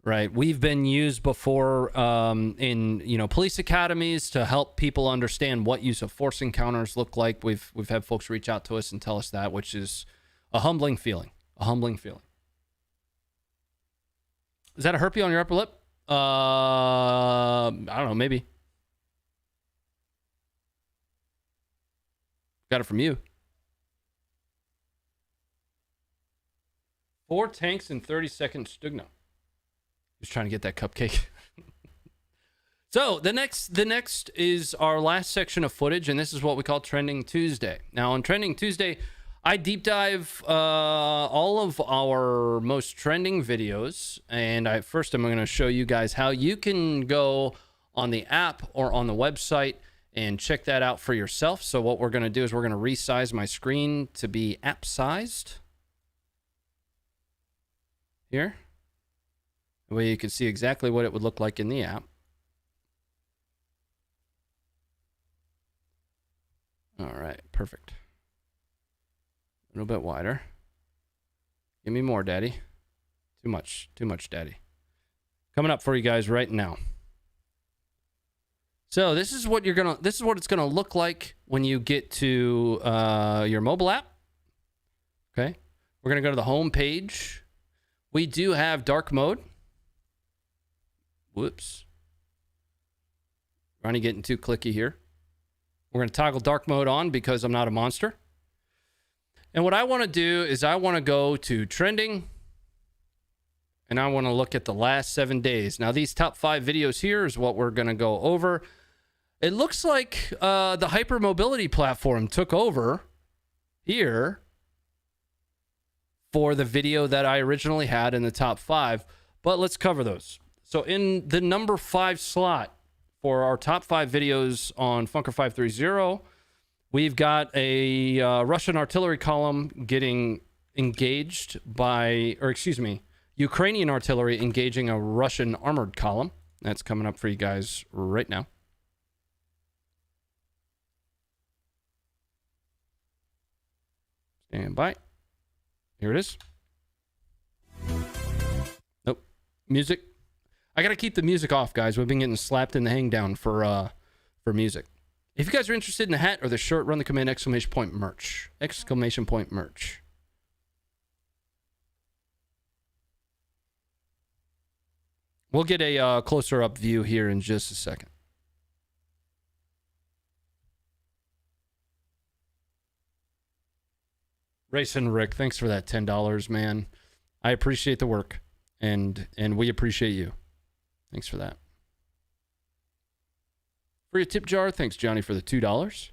right? We've been used before in police academies to help people understand what use of force encounters look like. We've had folks reach out to us and tell us that, which is a humbling feeling. Is that a herpy on your upper lip? I don't know, maybe. Got it from you. 4 tanks in 30-second Stugno. Just trying to get that cupcake. So the next is our last section of footage, and this is what we call Trending Tuesday. Now on Trending Tuesday, I deep dive all of our most trending videos, and I'm going to show you guys how you can go on the app or on the website and check that out for yourself. So what we're going to do is we're going to resize my screen to be app-sized. Here. The way you can see exactly what it would look like in the app. All right, perfect. A little bit wider. Give me more, Daddy. Too much, Daddy. Coming up for you guys right now. So this is what it's gonna look like when you get to your mobile app. Okay, we're gonna go to the home page. We do have dark mode. Whoops. Ronnie getting too clicky here. We're going to toggle dark mode on because I'm not a monster. And what I want to do is I want to go to trending. And I want to look at the last 7 days. Now, these top 5 videos here is what we're going to go over. It looks like the hypermobility platform took over here for the video that I originally had in the top 5. But let's cover those. So in the number 5 slot for our top 5 videos on Funker 530, we've got a Russian artillery column getting engaged by, or excuse me, Ukrainian artillery engaging a Russian armored column. That's coming up for you guys right now. Stand by. Here it is. Nope. Music. I got to keep the music off, guys. We've been getting slapped in the hang down for music. If you guys are interested in the hat or the shirt, run the command !merch. !merch. We'll get a closer up view here in just a second. Racing Rick, thanks for that $10, man. I appreciate the work, and we appreciate you. Thanks for that. For your tip jar, thanks Johnny for the $2.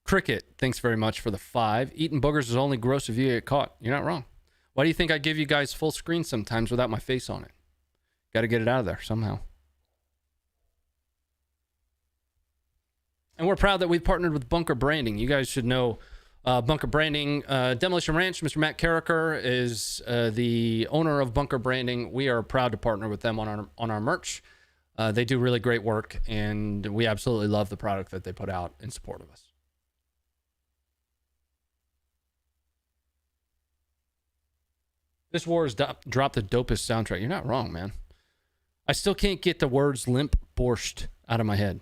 Cricket, thanks very much for the 5. Eating boogers is only gross if you get caught. You're not wrong. Why do you think I give you guys full screen sometimes without my face on it? Got to get it out of there somehow. And we're proud that we've partnered with Bunker Branding. You guys should know Bunker Branding. Demolition Ranch, Mr. Matt Carricker is the owner of Bunker Branding. We are proud to partner with them on our merch. They do really great work, and we absolutely love the product that they put out in support of us. This war has dropped the dopest soundtrack. You're not wrong, man. I still can't get the words limp borscht out of my head.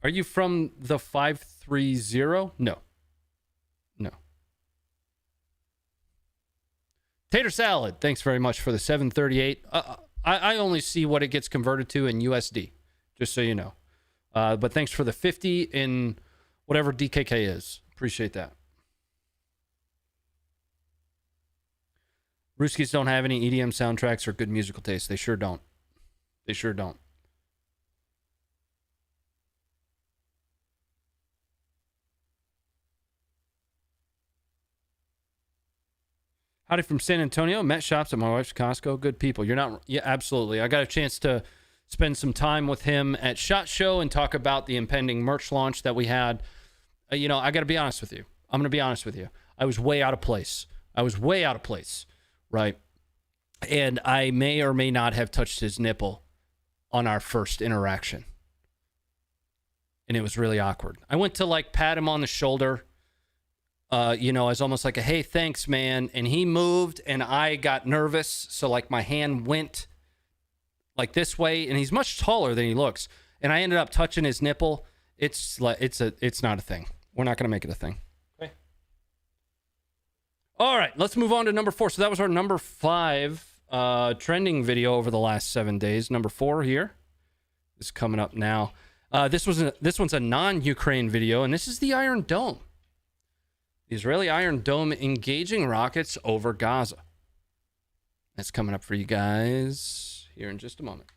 Are you from the 530? No. No. Tater Salad, thanks very much for the 738. I only see what it gets converted to in USD, just so you know. But thanks for the 50 in whatever DKK is. Appreciate that. Ruskies don't have any EDM soundtracks or good musical taste. They sure don't. They sure don't. Howdy from San Antonio. Met shops at my wife's Costco. Good people. You're not... Yeah, absolutely. I got a chance to spend some time with him at SHOT Show and talk about the impending merch launch that we had. I got to be honest with you. I'm going to be honest with you. I was way out of place. Right? And I may or may not have touched his nipple on our first interaction. And it was really awkward. I went to, pat him on the shoulder. As almost like a, hey, thanks, man. And he moved and I got nervous. So my hand went this way, and he's much taller than he looks. And I ended up touching his nipple. It's not a thing. We're not going to make it a thing. Okay. All right, let's move on to number 4. So that was our number 5 trending video over the last 7 days. Number 4 here is coming up now. This one's a non-Ukraine video, and this is the Iron Dome. The Israeli Iron Dome engaging rockets over Gaza. That's coming up for you guys here in just a moment.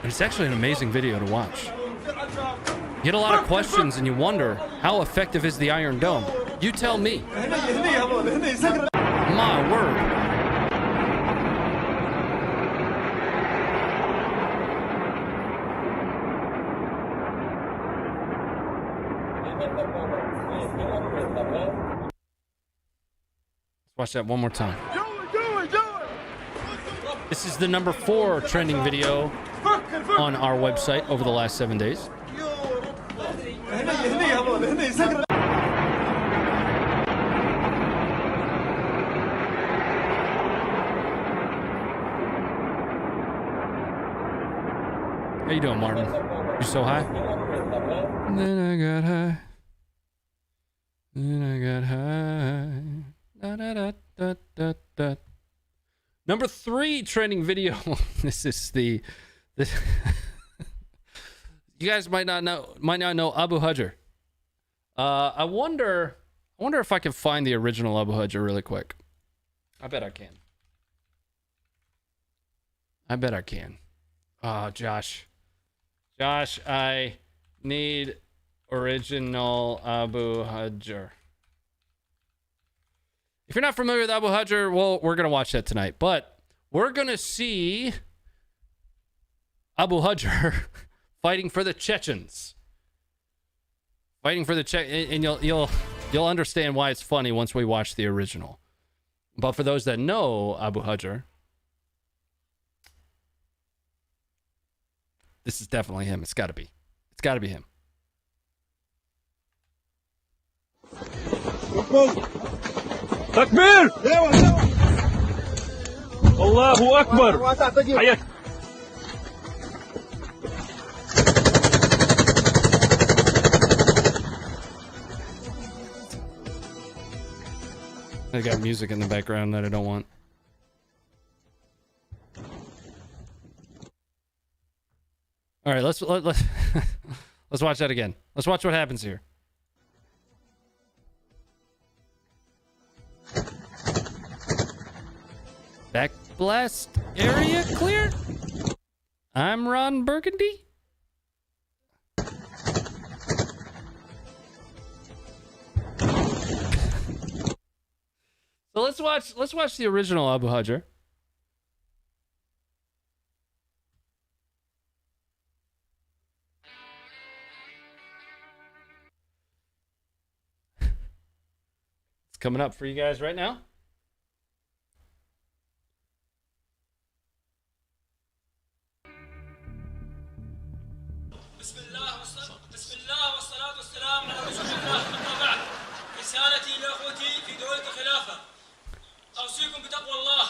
It's actually an amazing video to watch. You get a lot of questions and you wonder, how effective is the Iron Dome? You tell me. My word. Let's watch that one more time. This is the number 4 trending video on our website over the last 7 days. How you doing, Martin? You so high? Then I got high. Then I got high. Da, da, da, da, da, da. Number 3 trending video. This is the you guys might not know Abu Hajr. I wonder if I can find the original Abu Hajr really quick. I bet I can. Oh, Josh, I need original Abu Hajr. If you're not familiar with Abu Hajr, well, we're going to watch that tonight. But we're going to see Abu Hajr fighting for the Chechens. And you'll understand why it's funny once we watch the original. But for those that know Abu Hajr, this is definitely him. It's got to be. It's got to be him. تكبير الله أكبر حياك I got music in the background that I don't want. All right, let's let's watch that again. Let's watch what happens here. Back blast area clear. I'm Ron Burgundy. So let's watch the original Abu Hajr. It's coming up for you guys right now. بسم الله والصلاة والسلام على رسول الله. أما بعد، رسالتي لأخوتي في دولة الخلافة، أوصيكم بتقوى الله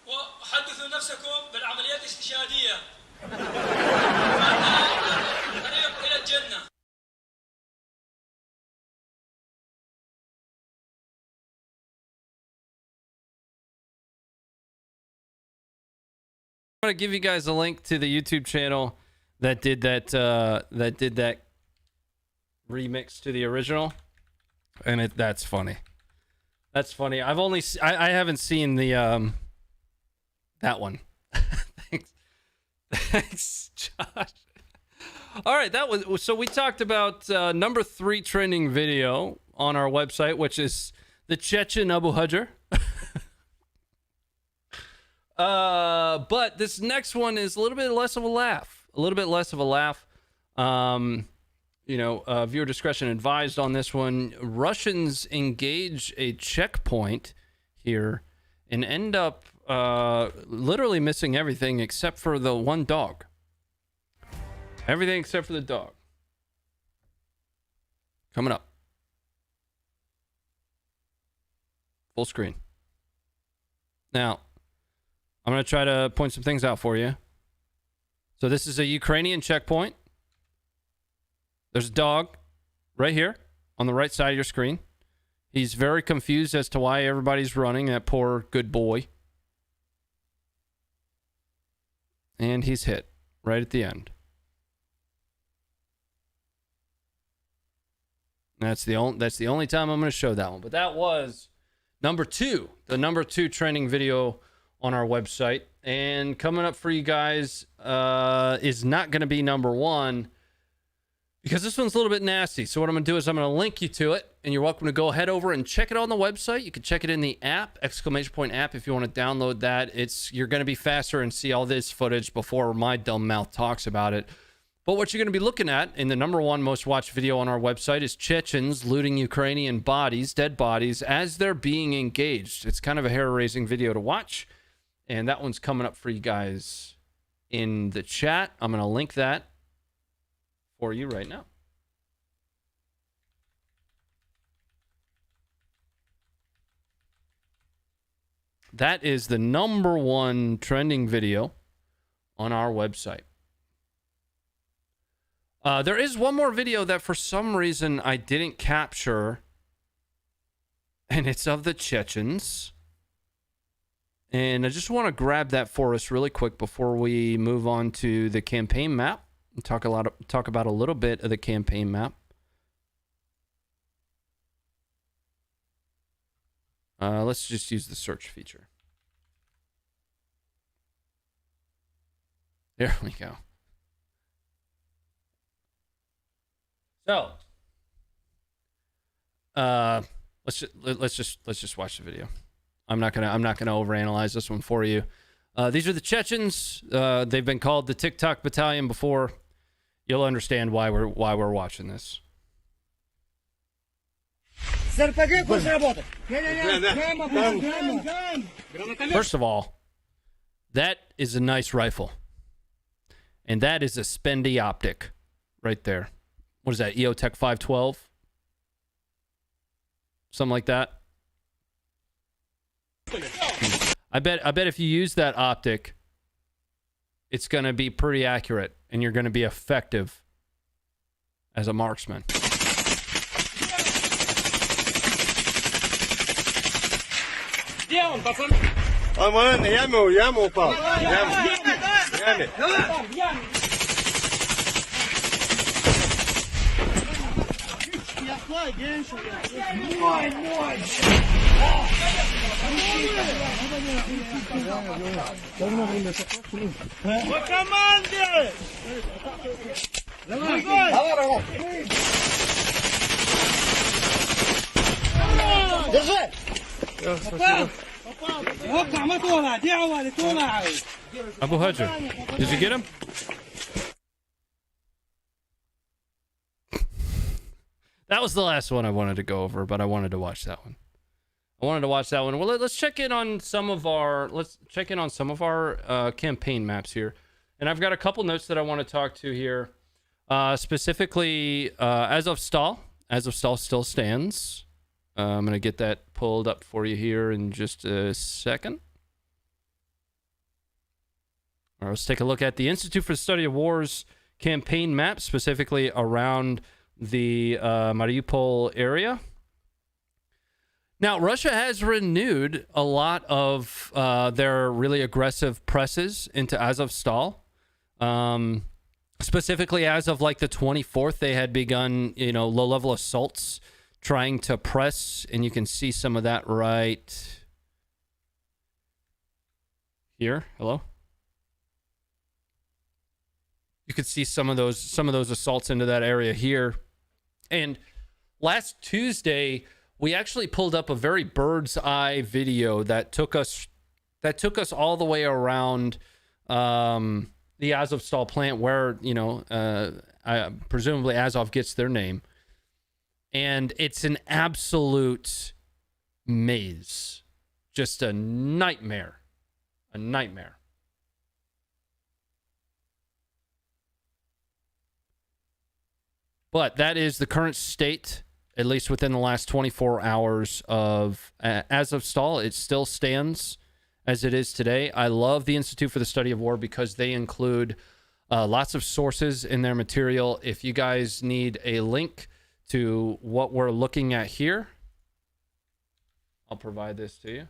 وحدثوا نفسكم بالعمليات الاستشهادية فإنها طريق إلى الجنة. I'm going to give you guys a link to the YouTube channel that did that remix to the original, and that's funny. That's funny. I haven't seen the that one. Thanks, Josh. All right, so we talked about number 3 trending video on our website, which is the Chechen Abu Hajr. But this next one is a little bit less of a laugh. Viewer discretion advised on this one. Russians engage a checkpoint here and end up literally missing everything except for the one dog. Everything except for the dog. Coming up. Full screen. Now, I'm going to try to point some things out for you. So this is a Ukrainian checkpoint. There's a dog right here on the right side of your screen. He's very confused as to why everybody's running, that poor good boy. And he's hit right at the end. That's the only time I'm going to show that one. But that was number 2, the number 2 trending video on our website. And coming up for you guys is not going to be number 1 because this one's a little bit nasty. So what I'm going to do is I'm going to link you to it, and you're welcome to go head over and check it on the website. You can check it in the app, ! app, if you want to download that. You're going to be faster and see all this footage before my dumb mouth talks about it. But what you're going to be looking at in the number 1 most watched video on our website is Chechens looting Ukrainian bodies, dead bodies, as they're being engaged. It's kind of a hair-raising video to watch, and that one's coming up for you guys in the chat. I'm going to link that for you right now. That is the number 1 trending video on our website. There is one more video that for some reason I didn't capture, and it's of the Chechens. And I just want to grab that for us really quick before we move on to the campaign map and talk about a little bit of the campaign map. Let's just use the search feature. There we go. So, let's just watch the video. I'm not gonna overanalyze this one for you. These are the Chechens. They've been called the TikTok Battalion before. You'll understand why we're watching this. First of all, that is a nice rifle, and that is a spendy optic, right there. What is that? EOTech 512? Something like that. I bet if you use that optic, it's going to be pretty accurate, and you're going to be effective as a marksman. Abu Hajr, did you get him? That was the last one I wanted to go over, but I wanted to watch that one. Well, let's check in on some of our campaign maps here, and I've got a couple notes that I want to talk to here. Specifically, Azovstal still stands. I'm gonna get that pulled up for you here in just a second. All right, let's take a look at the Institute for the Study of Wars campaign map, specifically around the Mariupol area. Now, Russia has renewed a lot of their really aggressive presses into Azovstal. Specifically, as of like the 24th, they had begun, low-level assaults trying to press, and you can see some of that right here. Hello? You could see some of those assaults into that area here. And last Tuesday, we actually pulled up a very bird's eye video that took us all the way around the Azovstal plant, where presumably Azov gets their name, and it's an absolute maze, just a nightmare. But that is the current state, at least within the last 24 hours of Azovstal. It still stands as it is today. I love the Institute for the Study of War because they include lots of sources in their material. If you guys need a link to what we're looking at here, I'll provide this to you.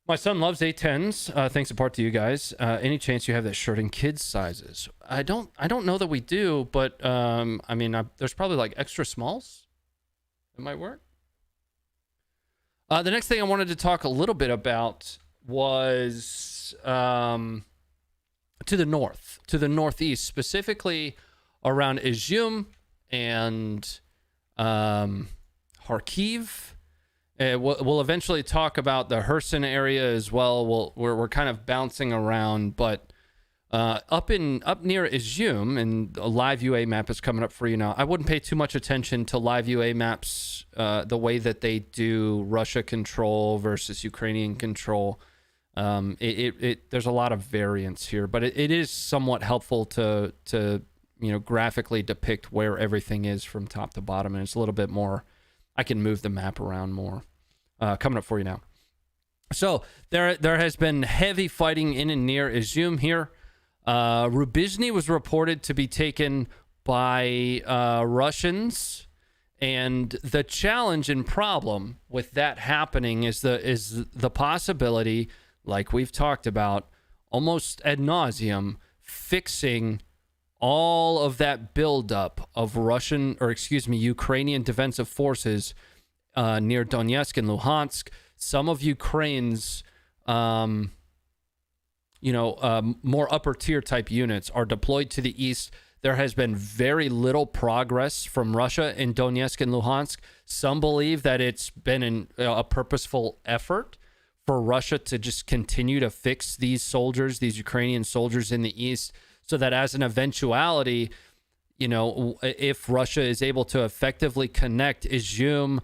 My son loves A10s. Thanks in part to you guys. Any chance you have that shirt in kids sizes? I don't know that we do, but I mean, there's probably like extra smalls. That might work. The next thing I wanted to talk a little bit about was to the north, to the northeast, specifically around Izium and Kharkiv. We'll eventually talk about the Kherson area as well. We're kind of bouncing around, but up near Izium, and a live UA map is coming up for you now. I wouldn't pay too much attention to live UA maps the way that they do Russia control versus Ukrainian control. There's a lot of variance here, but it is somewhat helpful to graphically depict where everything is from top to bottom, and it's a little bit more. I can move the map around more. Coming up for you now. So there has been heavy fighting in and near Izium here. Rubizhny was reported to be taken by Russians, and the challenge and problem with that happening is the possibility, like we've talked about almost ad nauseum, fixing all of that buildup of Ukrainian defensive forces near Donetsk and Luhansk. Some of Ukraine's, more upper tier type units are deployed to the east. There has been very little progress from Russia in Donetsk and Luhansk. Some believe that it's been a purposeful effort for Russia to just continue to fix these Ukrainian soldiers in the east, so that as an eventuality, if Russia is able to effectively connect Izium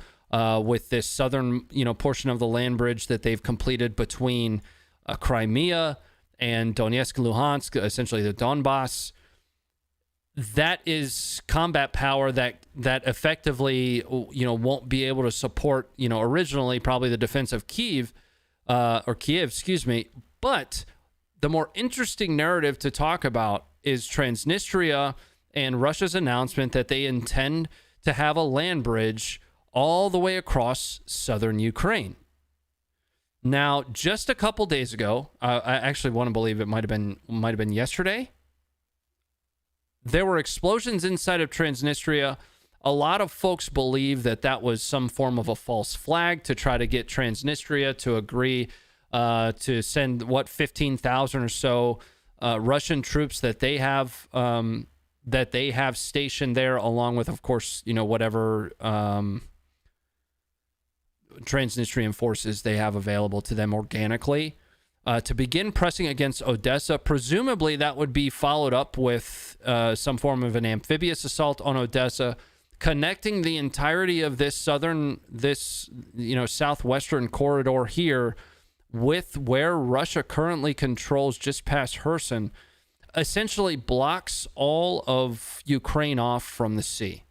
with this southern, portion of the land bridge that they've completed between Crimea and Donetsk and Luhansk, essentially the Donbass, that is combat power that effectively, won't be able to support, originally probably the defense of Kiev, but the more interesting narrative to talk about is Transnistria and Russia's announcement that they intend to have a land bridge all the way across southern Ukraine. Now, just a couple days ago, I actually want to believe it might have been yesterday, there were explosions inside of Transnistria. A lot of folks believe that was some form of a false flag to try to get Transnistria to agree to send 15,000 or so Russian troops that they have stationed there, along with, of course, whatever Transnistrian forces they have available to them organically, to begin pressing against Odessa. Presumably that would be followed up with some form of an amphibious assault on Odessa, connecting the entirety of this southwestern corridor here with where Russia currently controls just past Kherson, essentially blocks all of Ukraine off from the sea.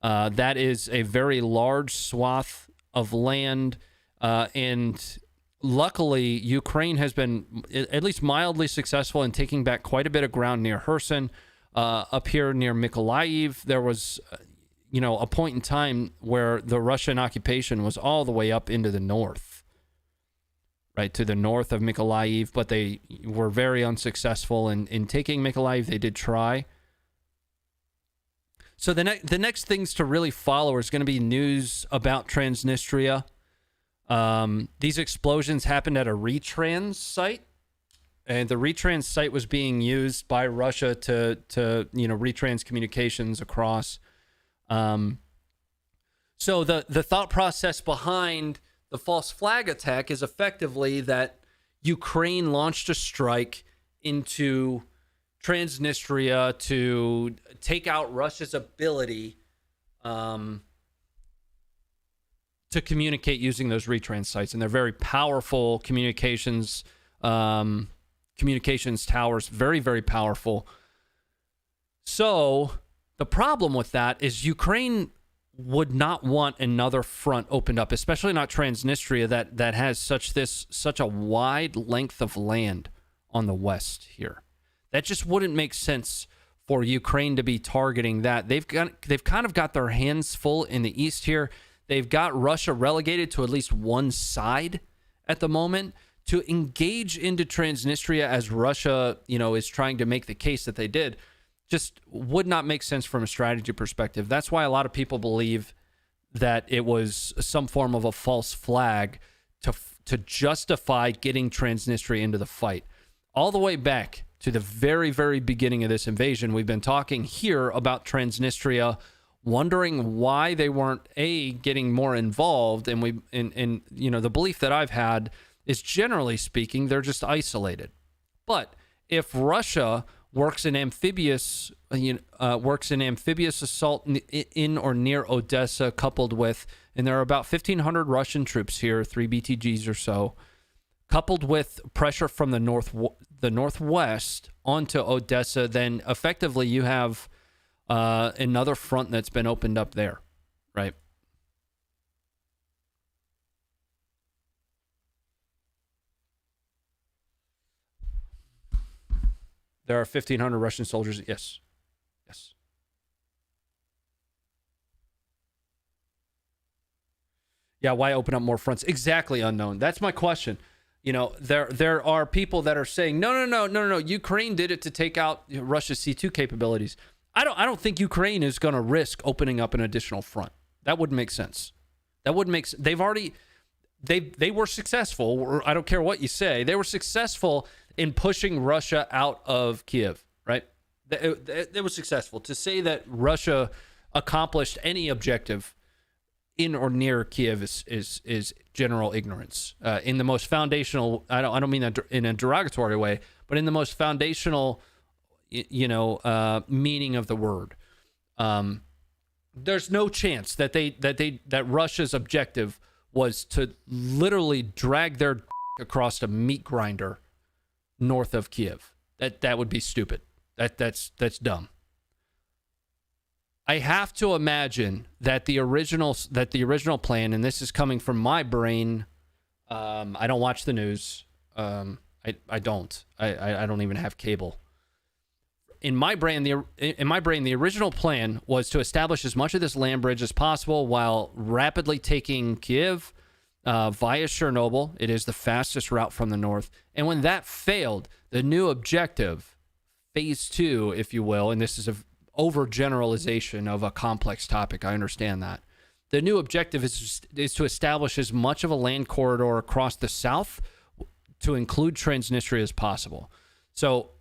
That is a very large swath of land, and luckily Ukraine has been at least mildly successful in taking back quite a bit of ground near Kherson. Up here near Mykolaiv, there was a point in time where the Russian occupation was all the way up into the north, right to the north of Mykolaiv, but they were very unsuccessful in taking Mykolaiv. They did try. So the next things to really follow is going to be news about Transnistria. These explosions happened at a retrans site, and the retrans site was being used by Russia to retrans communications across. So the thought process behind the false flag attack is effectively that Ukraine launched a strike into Transnistria to take out Russia's ability to communicate using those retrans sites, and they're very powerful communications towers, very, very powerful. So the problem with that is Ukraine would not want another front opened up, especially not Transnistria that has such a wide length of land on the west here. That just wouldn't make sense for Ukraine to be targeting that. They've kind of got their hands full in the east here. They've got Russia relegated to at least one side at the moment. To engage into Transnistria as Russia, is trying to make the case that they did, just would not make sense from a strategy perspective. That's why a lot of people believe that it was some form of a false flag to justify getting Transnistria into the fight. All the way back to the very, very beginning of this invasion, we've been talking here about Transnistria, wondering why they weren't getting more involved, and the belief that I've had is, generally speaking, they're just isolated. But if Russia works an amphibious assault in or near Odessa, coupled with, and there are about 1,500 Russian troops here, 3 BTGs or so, coupled with pressure from the northwest onto Odessa, then effectively you have another front that's been opened up there, right? There are 1,500 Russian soldiers. Yes. Yes. Yeah, why open up more fronts? Exactly, Unknown. That's my question. There are people that are saying, no. Ukraine did it to take out Russia's C2 capabilities. I don't think Ukraine is going to risk opening up an additional front. That wouldn't make sense. They were successful, or I don't care what you say. They were successful in pushing Russia out of Kiev, right? They were successful. To say that Russia accomplished any objective in or near Kiev is general ignorance. In the most foundational, I don't mean that in a derogatory way, but in the most foundational, meaning of the word. There's no chance that Russia's objective was to literally drag their across a meat grinder north of Kiev. That would be stupid. That's dumb. I have to imagine that the original plan, and this is coming from my brain. I don't watch the news. I don't. I don't even have cable. In my brain, the original plan was to establish as much of this land bridge as possible while rapidly taking Kiev via Chernobyl. It is the fastest route from the north. And when that failed, the new objective, phase 2, if you will, and this is an overgeneralization of a complex topic, I understand that. The new objective is to establish as much of a land corridor across the south to include Transnistria as possible. So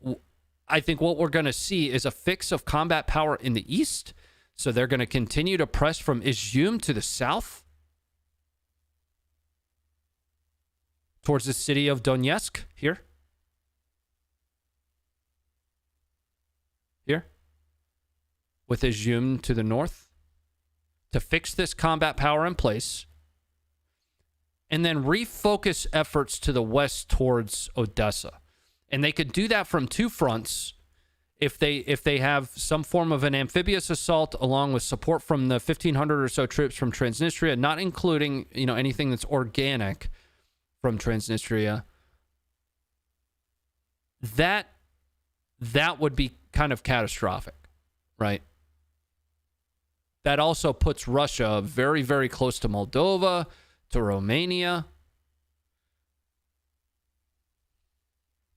I think what we're going to see is a fix of combat power in the east. So they're going to continue to press from Izum to the south towards the city of Donetsk here. Here. With Izum to the north. To fix this combat power in place. And then refocus efforts to the west towards Odessa. And they could do that from two fronts if they have some form of an amphibious assault along with support from the 1,500 or so troops from Transnistria, not including anything that's organic from Transnistria. That would be kind of catastrophic, right? That also puts Russia very, very close to Moldova, to Romania.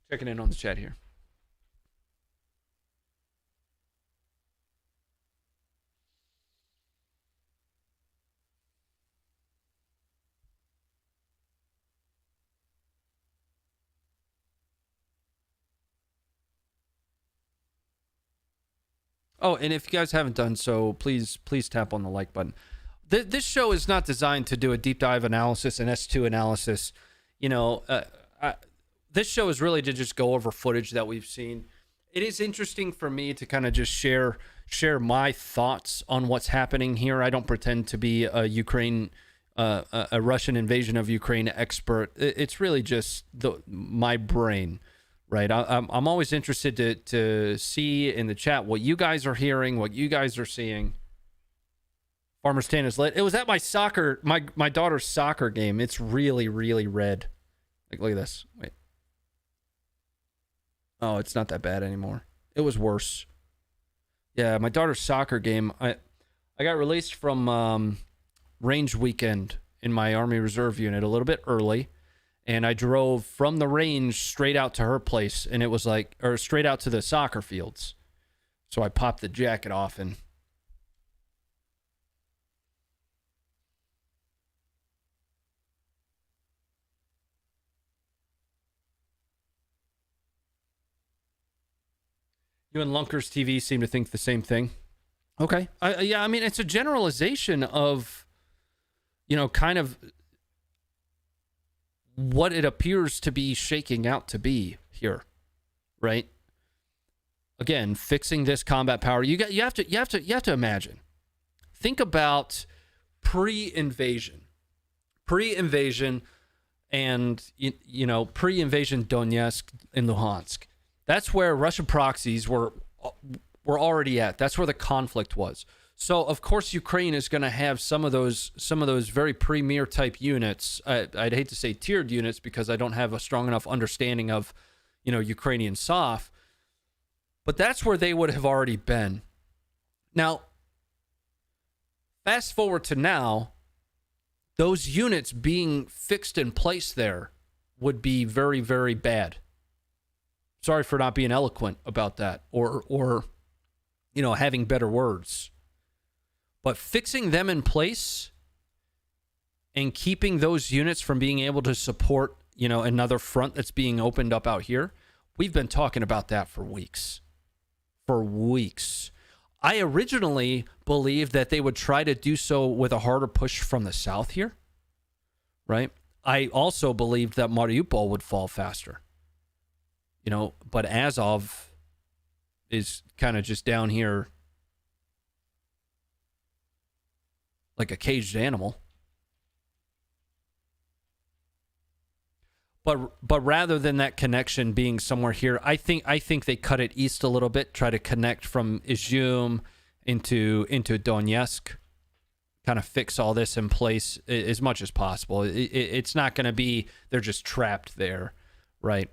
Checking in on the chat here. Oh, and if you guys haven't done so, please tap on the like button. This show is not designed to do a deep dive analysis, an S2 analysis. This show is really to just go over footage that we've seen. It is interesting for me to kind of just share my thoughts on what's happening here. I don't pretend to be a Russian invasion of Ukraine expert. It's really just my brain, right? I'm always interested to see in the chat what you guys are hearing, what you guys are seeing. Farmer's tan is lit. It was at my my daughter's soccer game. It's really, really red. Like, look at this. Wait. Oh, it's not that bad anymore. It was worse. Yeah, my daughter's soccer game. I got released from range weekend in my Army Reserve unit a little bit early, and I drove from the range straight out to her place, and it was like, or straight out to the soccer fields. So I popped the jacket off and. You and Lunkers TV seem to think the same thing. Okay. Yeah, I mean, it's a generalization of, kind of what it appears to be shaking out to be here, right? Again, fixing this combat power. You have to imagine. Think about pre-invasion and pre-invasion Donetsk and Luhansk. That's where Russian proxies were already at. That's where the conflict was. So of course Ukraine is going to have some of those very premier type units. I'd hate to say tiered units because I don't have a strong enough understanding of, Ukrainian SOF. But that's where they would have already been. Now, fast forward to now, those units being fixed in place there would be very, very bad. Sorry for not being eloquent about that or having better words. But fixing them in place and keeping those units from being able to support, another front that's being opened up out here, we've been talking about that for weeks. I originally believed that they would try to do so with a harder push from the south here, right? I also believed that Mariupol would fall faster. But Azov is kind of just down here like a caged animal. But rather than that connection being somewhere here, I think they cut it east a little bit, try to connect from Izum into Donetsk, kind of fix all this in place as much as possible. It's not going to be they're just trapped there, right?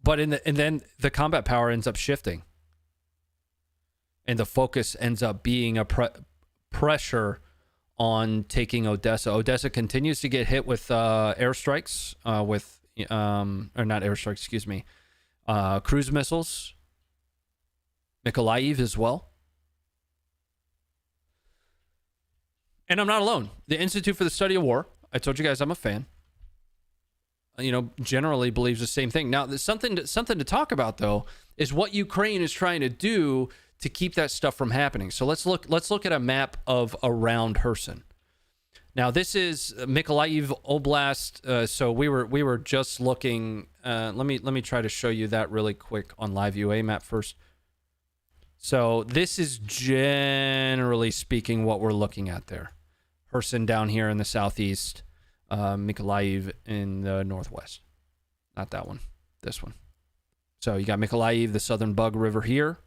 But and then the combat power ends up shifting, and the focus ends up being a pressure on taking Odessa. Odessa continues to get hit with airstrikes, or not airstrikes, excuse me, cruise missiles. Mykolaiv as well. And I'm not alone. The Institute for the Study of War, I told you guys I'm a fan, generally believes the same thing. Now, there's something to talk about, though, is what Ukraine is trying to do to keep that stuff from happening. So let's look at a map of around Kherson. Now, this is Mykolaiv Oblast. So we were just looking. Let me try to show you that really quick on Live UA map first. So this is generally speaking what we're looking at there. Kherson down here in the southeast. Mykolaiv in the northwest. Not that one. This one. So you got Mykolaiv, the southern Bug River here.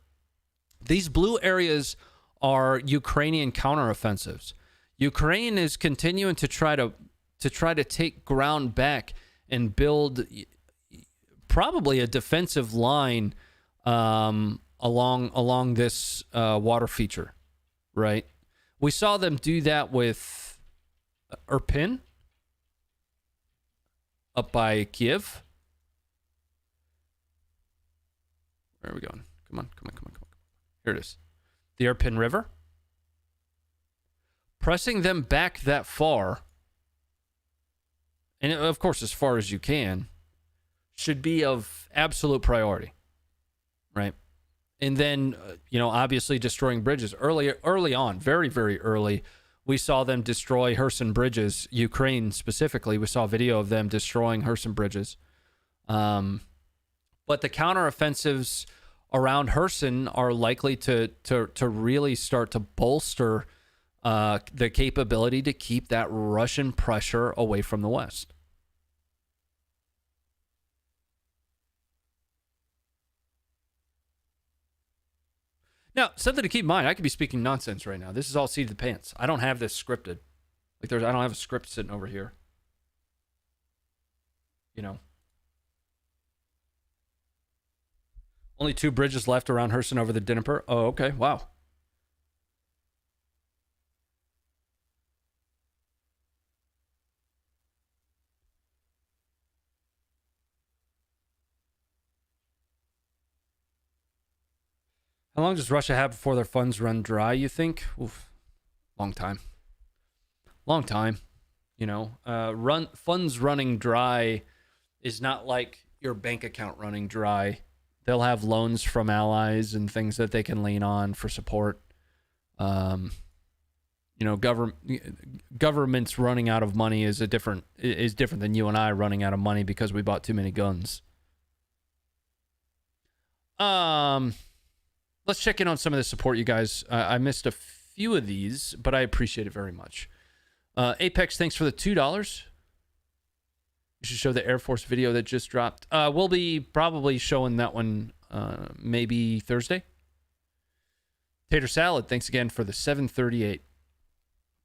These blue areas are Ukrainian counteroffensives. Ukraine is continuing to try to take ground back and build probably a defensive line along this water feature, right? We saw them do that with Irpin up by Kiev. Where are we going? Come on. Here it is. The Irpin River. Pressing them back that far, and of course as far as you can, should be of absolute priority, right? And then, obviously destroying bridges. Early on, very, very early, we saw them destroy Kherson bridges, Ukraine specifically. We saw a video of them destroying Kherson bridges. But the counteroffensives around Kherson are likely to really start to bolster the capability to keep that Russian pressure away from the West. Now, something to keep in mind, I could be speaking nonsense right now. This is all seat of the pants. I don't have this scripted. I don't have a script sitting over here. You know. Only 2 bridges left around Kherson over the Dnieper. Oh, okay. Wow. How long does Russia have before their funds run dry, you think? Oof. Long time. Long time. You know, funds running dry is not like your bank account running dry. They'll have loans from allies and things that they can lean on for support. You know, governments running out of money is different than you and I running out of money because we bought too many guns. Let's check in on some of the support, you guys. I missed a few of these, but I appreciate it very much. Apex, thanks for the $2. You should show the Air Force video that just dropped. We'll be probably showing that one maybe Thursday. Tater Salad, thanks again for the 738.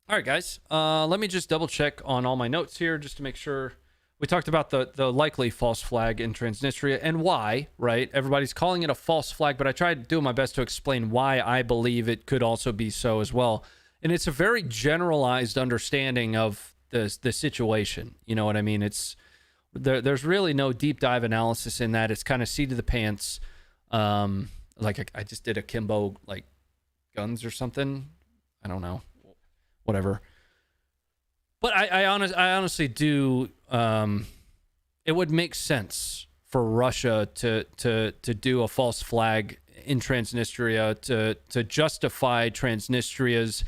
All right, guys. Let me just double check on all my notes here just to make sure. We talked about the likely false flag in Transnistria and why, right? Everybody's calling it a false flag, but I tried doing my best to explain why I believe it could also be so as well. And it's a very generalized understanding of the situation. You know what I mean? There's really no deep dive analysis in that. It's kind of seat of the pants. Like I just did akimbo like guns or something. I don't know. Whatever. But I honestly do. It would make sense for Russia to do a false flag in Transnistria to justify Transnistria's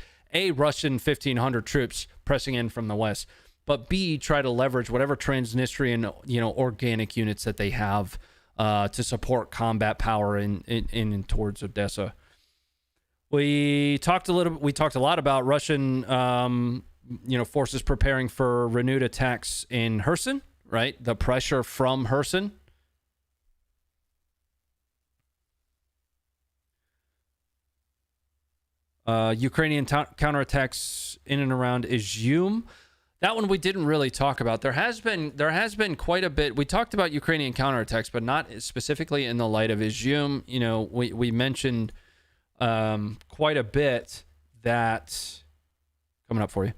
Russian 1,500 troops pressing in from the west, but B, try to leverage whatever Transnistrian organic units that they have to support combat power in towards Odessa. We talked a lot about Russian forces preparing for renewed attacks in Kherson, right? The pressure from Kherson. Ukrainian counterattacks in and around Izum. That one we didn't really talk about. There has been quite a bit. We talked about Ukrainian counterattacks, but not specifically in the light of Izum. You know, we mentioned quite a bit that coming up for you.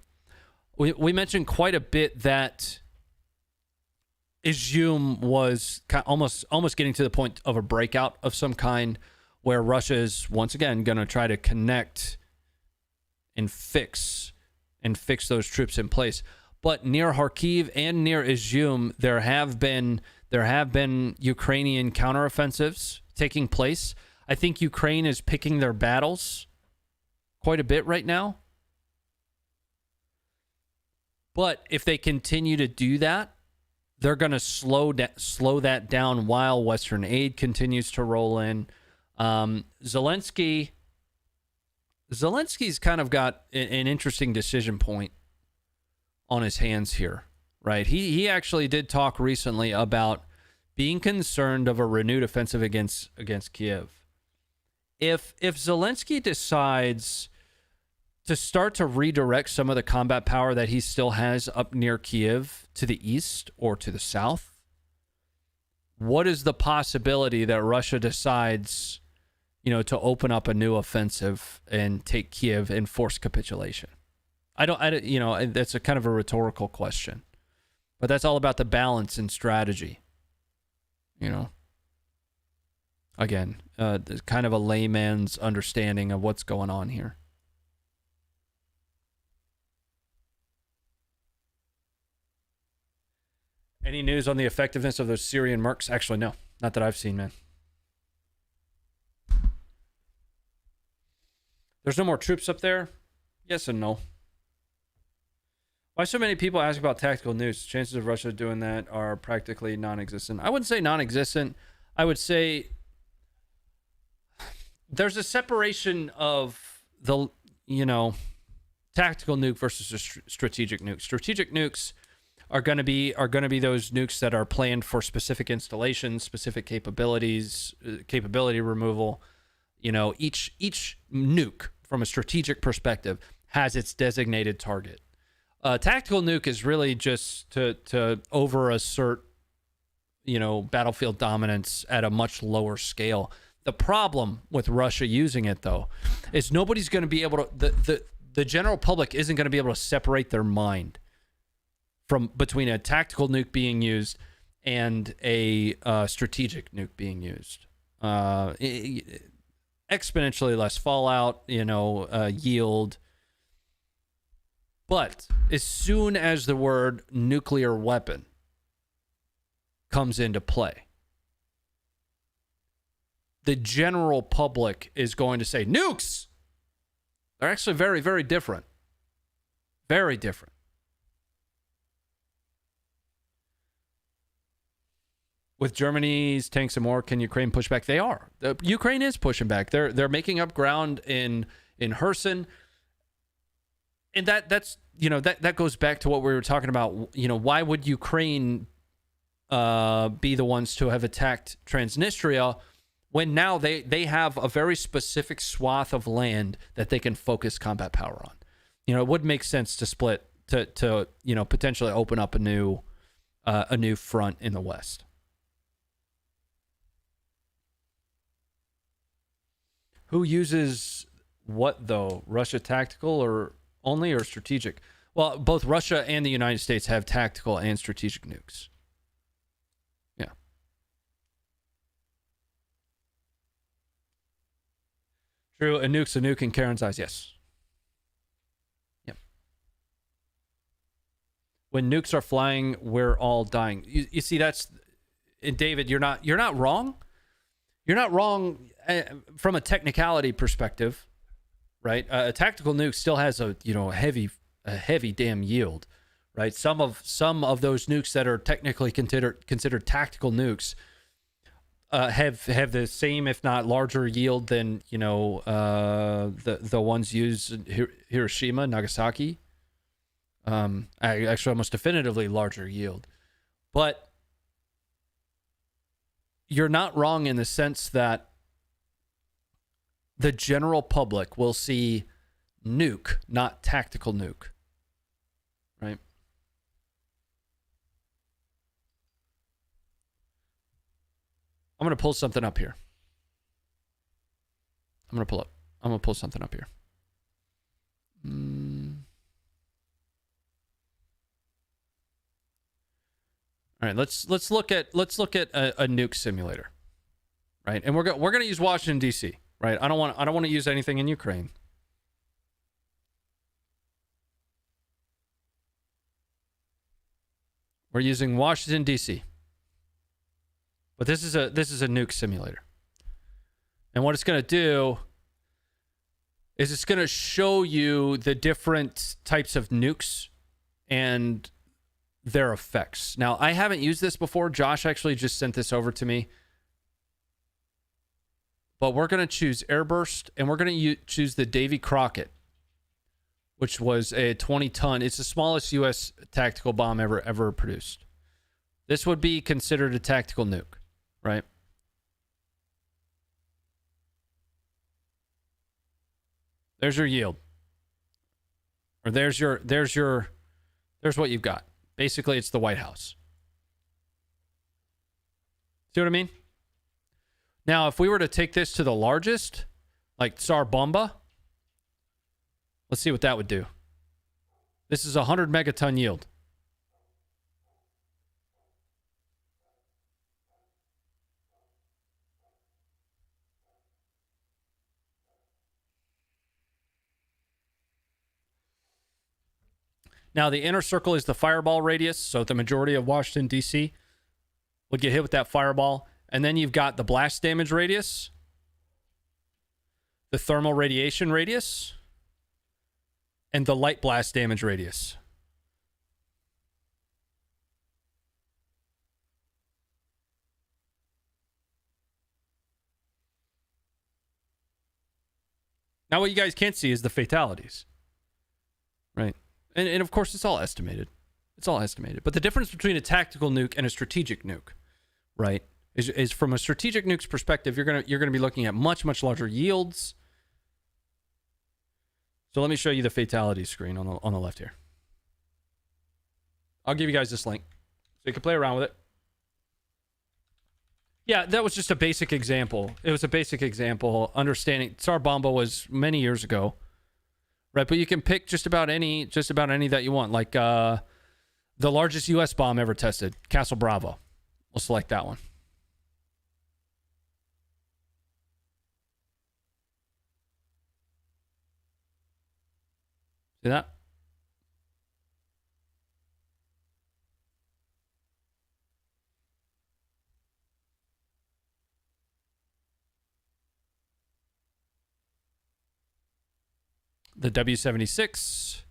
We mentioned quite a bit that Izum was almost getting to the point of a breakout of some kind, where Russia is once again going to try to connect and fix those troops in place. But near Kharkiv and near Izum, there have been Ukrainian counteroffensives taking place. I think Ukraine is picking their battles quite a bit right now. But if they continue to do that, they're going to slow that down while Western aid continues to roll in. Zelensky's kind of got an interesting decision point on his hands here, right? He actually did talk recently about being concerned of a renewed offensive against Kiev. If Zelensky decides to start to redirect some of the combat power that he still has up near Kiev to the east or to the south, what is the possibility that Russia decides, to open up a new offensive and take Kiev and force capitulation? I don't, that's a kind of a rhetorical question, but that's all about the balance and strategy. Again, kind of a layman's understanding of what's going on here. Any news on the effectiveness of those Syrian mercs? Actually, no. Not that I've seen, man. There's no more troops up there? Yes and no. Why so many people ask about tactical news? Chances of Russia doing that are practically non-existent. I wouldn't say non-existent. I would say there's a separation of the, tactical nuke versus a strategic nuke. Strategic nukes are going to be those nukes that are planned for specific installations, specific capabilities, capability removal. You know, each nuke from a strategic perspective has its designated target. Tactical nuke is really just to over-assert, you know, battlefield dominance at a much lower scale. The problem with Russia using it, though, is nobody's going to be able to... The general public isn't going to be able to separate their mind from between a tactical nuke being used and a strategic nuke being used. Exponentially less fallout, you know, yield. But as soon as the word nuclear weapon comes into play, the general public is going to say, nukes! They're actually very, very different. Very different. With Germany's tanks and more, can Ukraine push back? They are. Ukraine is pushing back. They're making up ground in Kherson. And that's, you know, that goes back to what we were talking about. You know, why would Ukraine be the ones to have attacked Transnistria when now they have a very specific swath of land that they can focus combat power on? You know, it would make sense to split to you know, potentially open up a new front in the West. Who uses what, though? Russia tactical or only, or strategic? Well, both Russia and the United States have tactical and strategic nukes. Yeah. True, a nuke's a nuke in Karen's eyes, yes. Yep. When nukes are flying, we're all dying. You see, that's... And David, you're not wrong. You're not wrong from a technicality perspective, right? A tactical nuke still has a heavy damn yield, right? Some of those nukes that are technically considered tactical nukes have the same, if not larger, yield than, you know, the ones used in Hiroshima, Nagasaki. Actually, almost definitively larger yield, but you're not wrong in the sense that the general public will see nuke, not tactical nuke, right? I'm going to pull something up here. I'm going to pull something up here. All right, let's look at a nuke simulator, right? And we're going to use Washington D.C., right? I don't want to use anything in Ukraine. We're using Washington D.C., but this is a nuke simulator, and what it's going to do is it's going to show you the different types of nukes and their effects. Now, I haven't used this before. Josh actually just sent this over to me. But we're going to choose Airburst, and we're going to choose the Davy Crockett, which was a 20-ton. It's the smallest U.S. tactical bomb ever produced. This would be considered a tactical nuke, right? There's your yield. Or there's what you've got. Basically, it's the White House. See what I mean? Now, if we were to take this to the largest, like Tsar Bomba, let's see what that would do. This is 100 megaton yield. Now, the inner circle is the fireball radius, so the majority of Washington, D.C. would get hit with that fireball. And then you've got the blast damage radius, the thermal radiation radius, and the light blast damage radius. Now, what you guys can't see is the fatalities, right? And of course, it's all estimated. It's all estimated. But the difference between a tactical nuke and a strategic nuke, right, is from a strategic nukes perspective, you're gonna be looking at much larger yields. So let me show you the fatality screen on the left here. I'll give you guys this link so you can play around with it. Yeah, that was just a basic example. It was a basic example. Understanding Tsar Bomba was many years ago, right? But you can pick just about any that you want. Like the largest U.S. bomb ever tested, Castle Bravo. We'll select that one. See that? The W-76.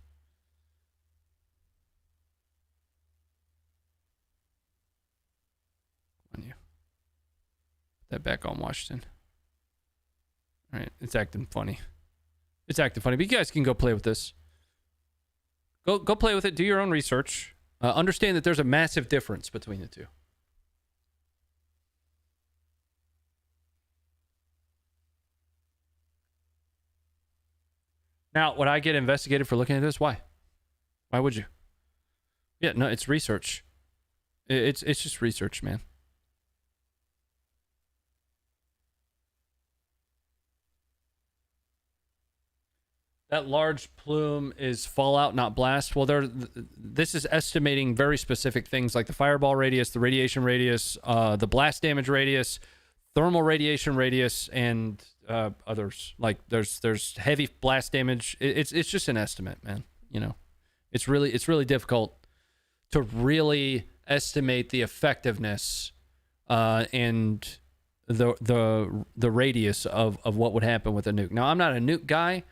On you. Put that back on Washington. All right, it's acting funny. It's acting funny, but you guys can go play with this. Go play with it. Do your own research. Understand that there's a massive difference between the two. Now, would I get investigated for looking at this? Why? Why would you? Yeah, no, it's research. It's just research, man. That large plume is fallout, not blast. Well, this is estimating very specific things like the fireball radius, the radiation radius, the blast damage radius, thermal radiation radius, and others. Like there's heavy blast damage. It's just an estimate, man. You know, it's really difficult to really estimate the effectiveness and the radius of what would happen with a nuke. Now, I'm not a nuke guy.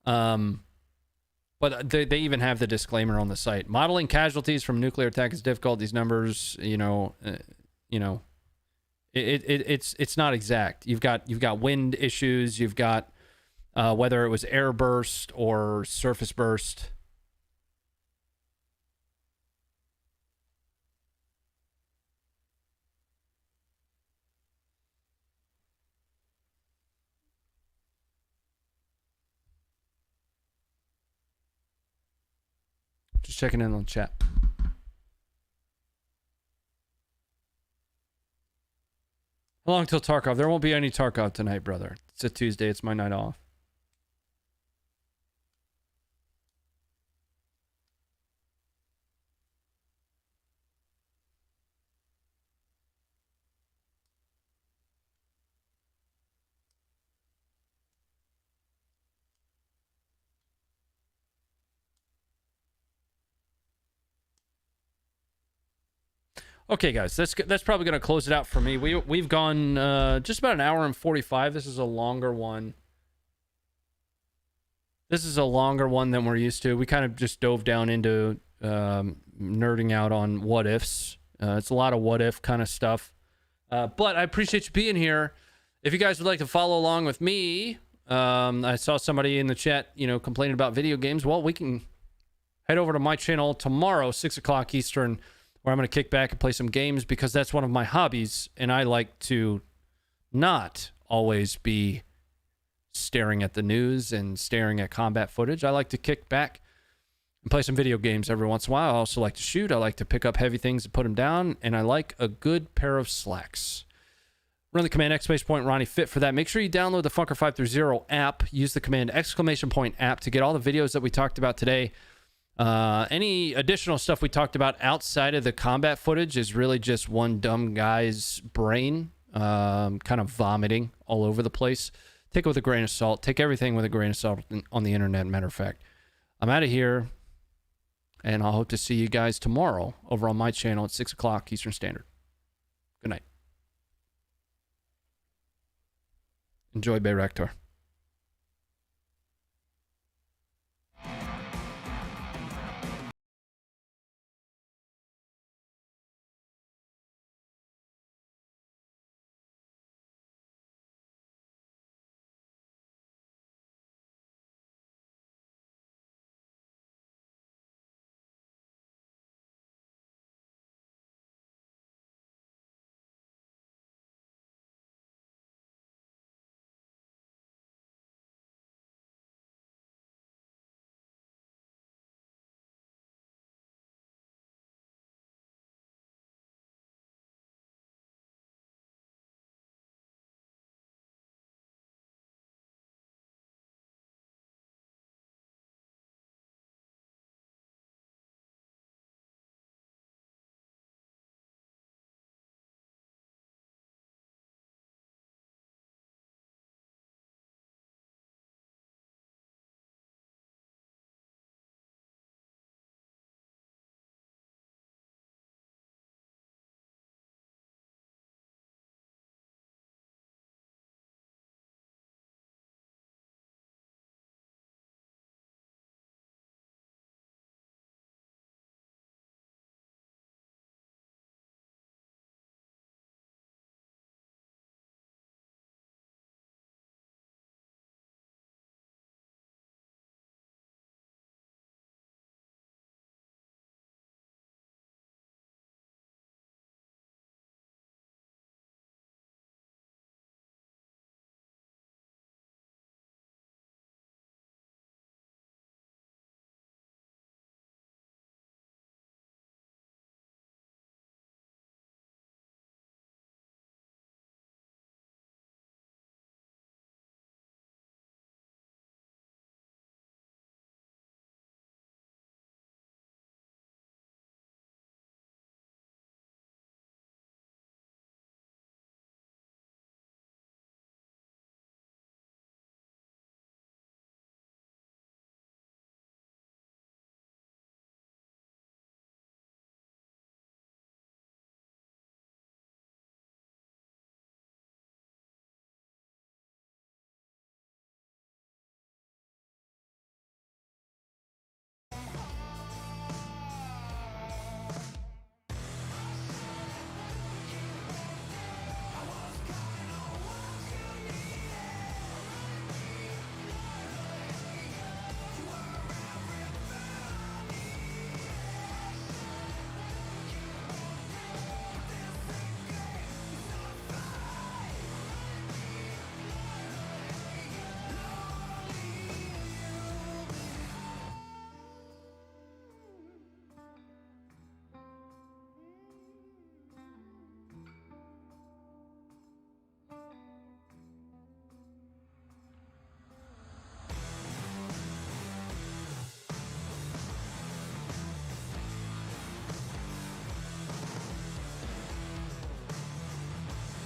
But they even have the disclaimer on the site. Modeling casualties from nuclear attack is difficult. These numbers, it's not exact. You've got wind issues. You've got whether it was air burst or surface burst. Just checking in on chat. How long till Tarkov? There won't be any Tarkov tonight, brother. It's a Tuesday. It's my night off. Okay, guys, that's probably going to close it out for me. We've gone just about an hour and 45. This is a longer one. This is a longer one than we're used to. We kind of just dove down into nerding out on what ifs. It's a lot of what if kind of stuff. But I appreciate you being here. If you guys would like to follow along with me, I saw somebody in the chat, complaining about video games. Well, we can head over to my channel tomorrow, 6 o'clock Eastern, where I'm going to kick back and play some games because that's one of my hobbies, and I like to not always be staring at the news and staring at combat footage. I like to kick back and play some video games every once in a while. I also like to shoot. I like to pick up heavy things and put them down, and I like a good pair of slacks. Run the command ! Ronnie Fit for that. Make sure you download the Funker 530 app. Use the command ! app to get all the videos that we talked about today. Any additional stuff we talked about outside of the combat footage is really just one dumb guy's brain kind of vomiting all over the place. Take it with a grain of salt. Take everything with a grain of salt on the internet, matter of fact. I'm out of here, and I'll hope to see you guys tomorrow over on my channel at 6 o'clock Eastern Standard. Good night. Enjoy Bayraktar.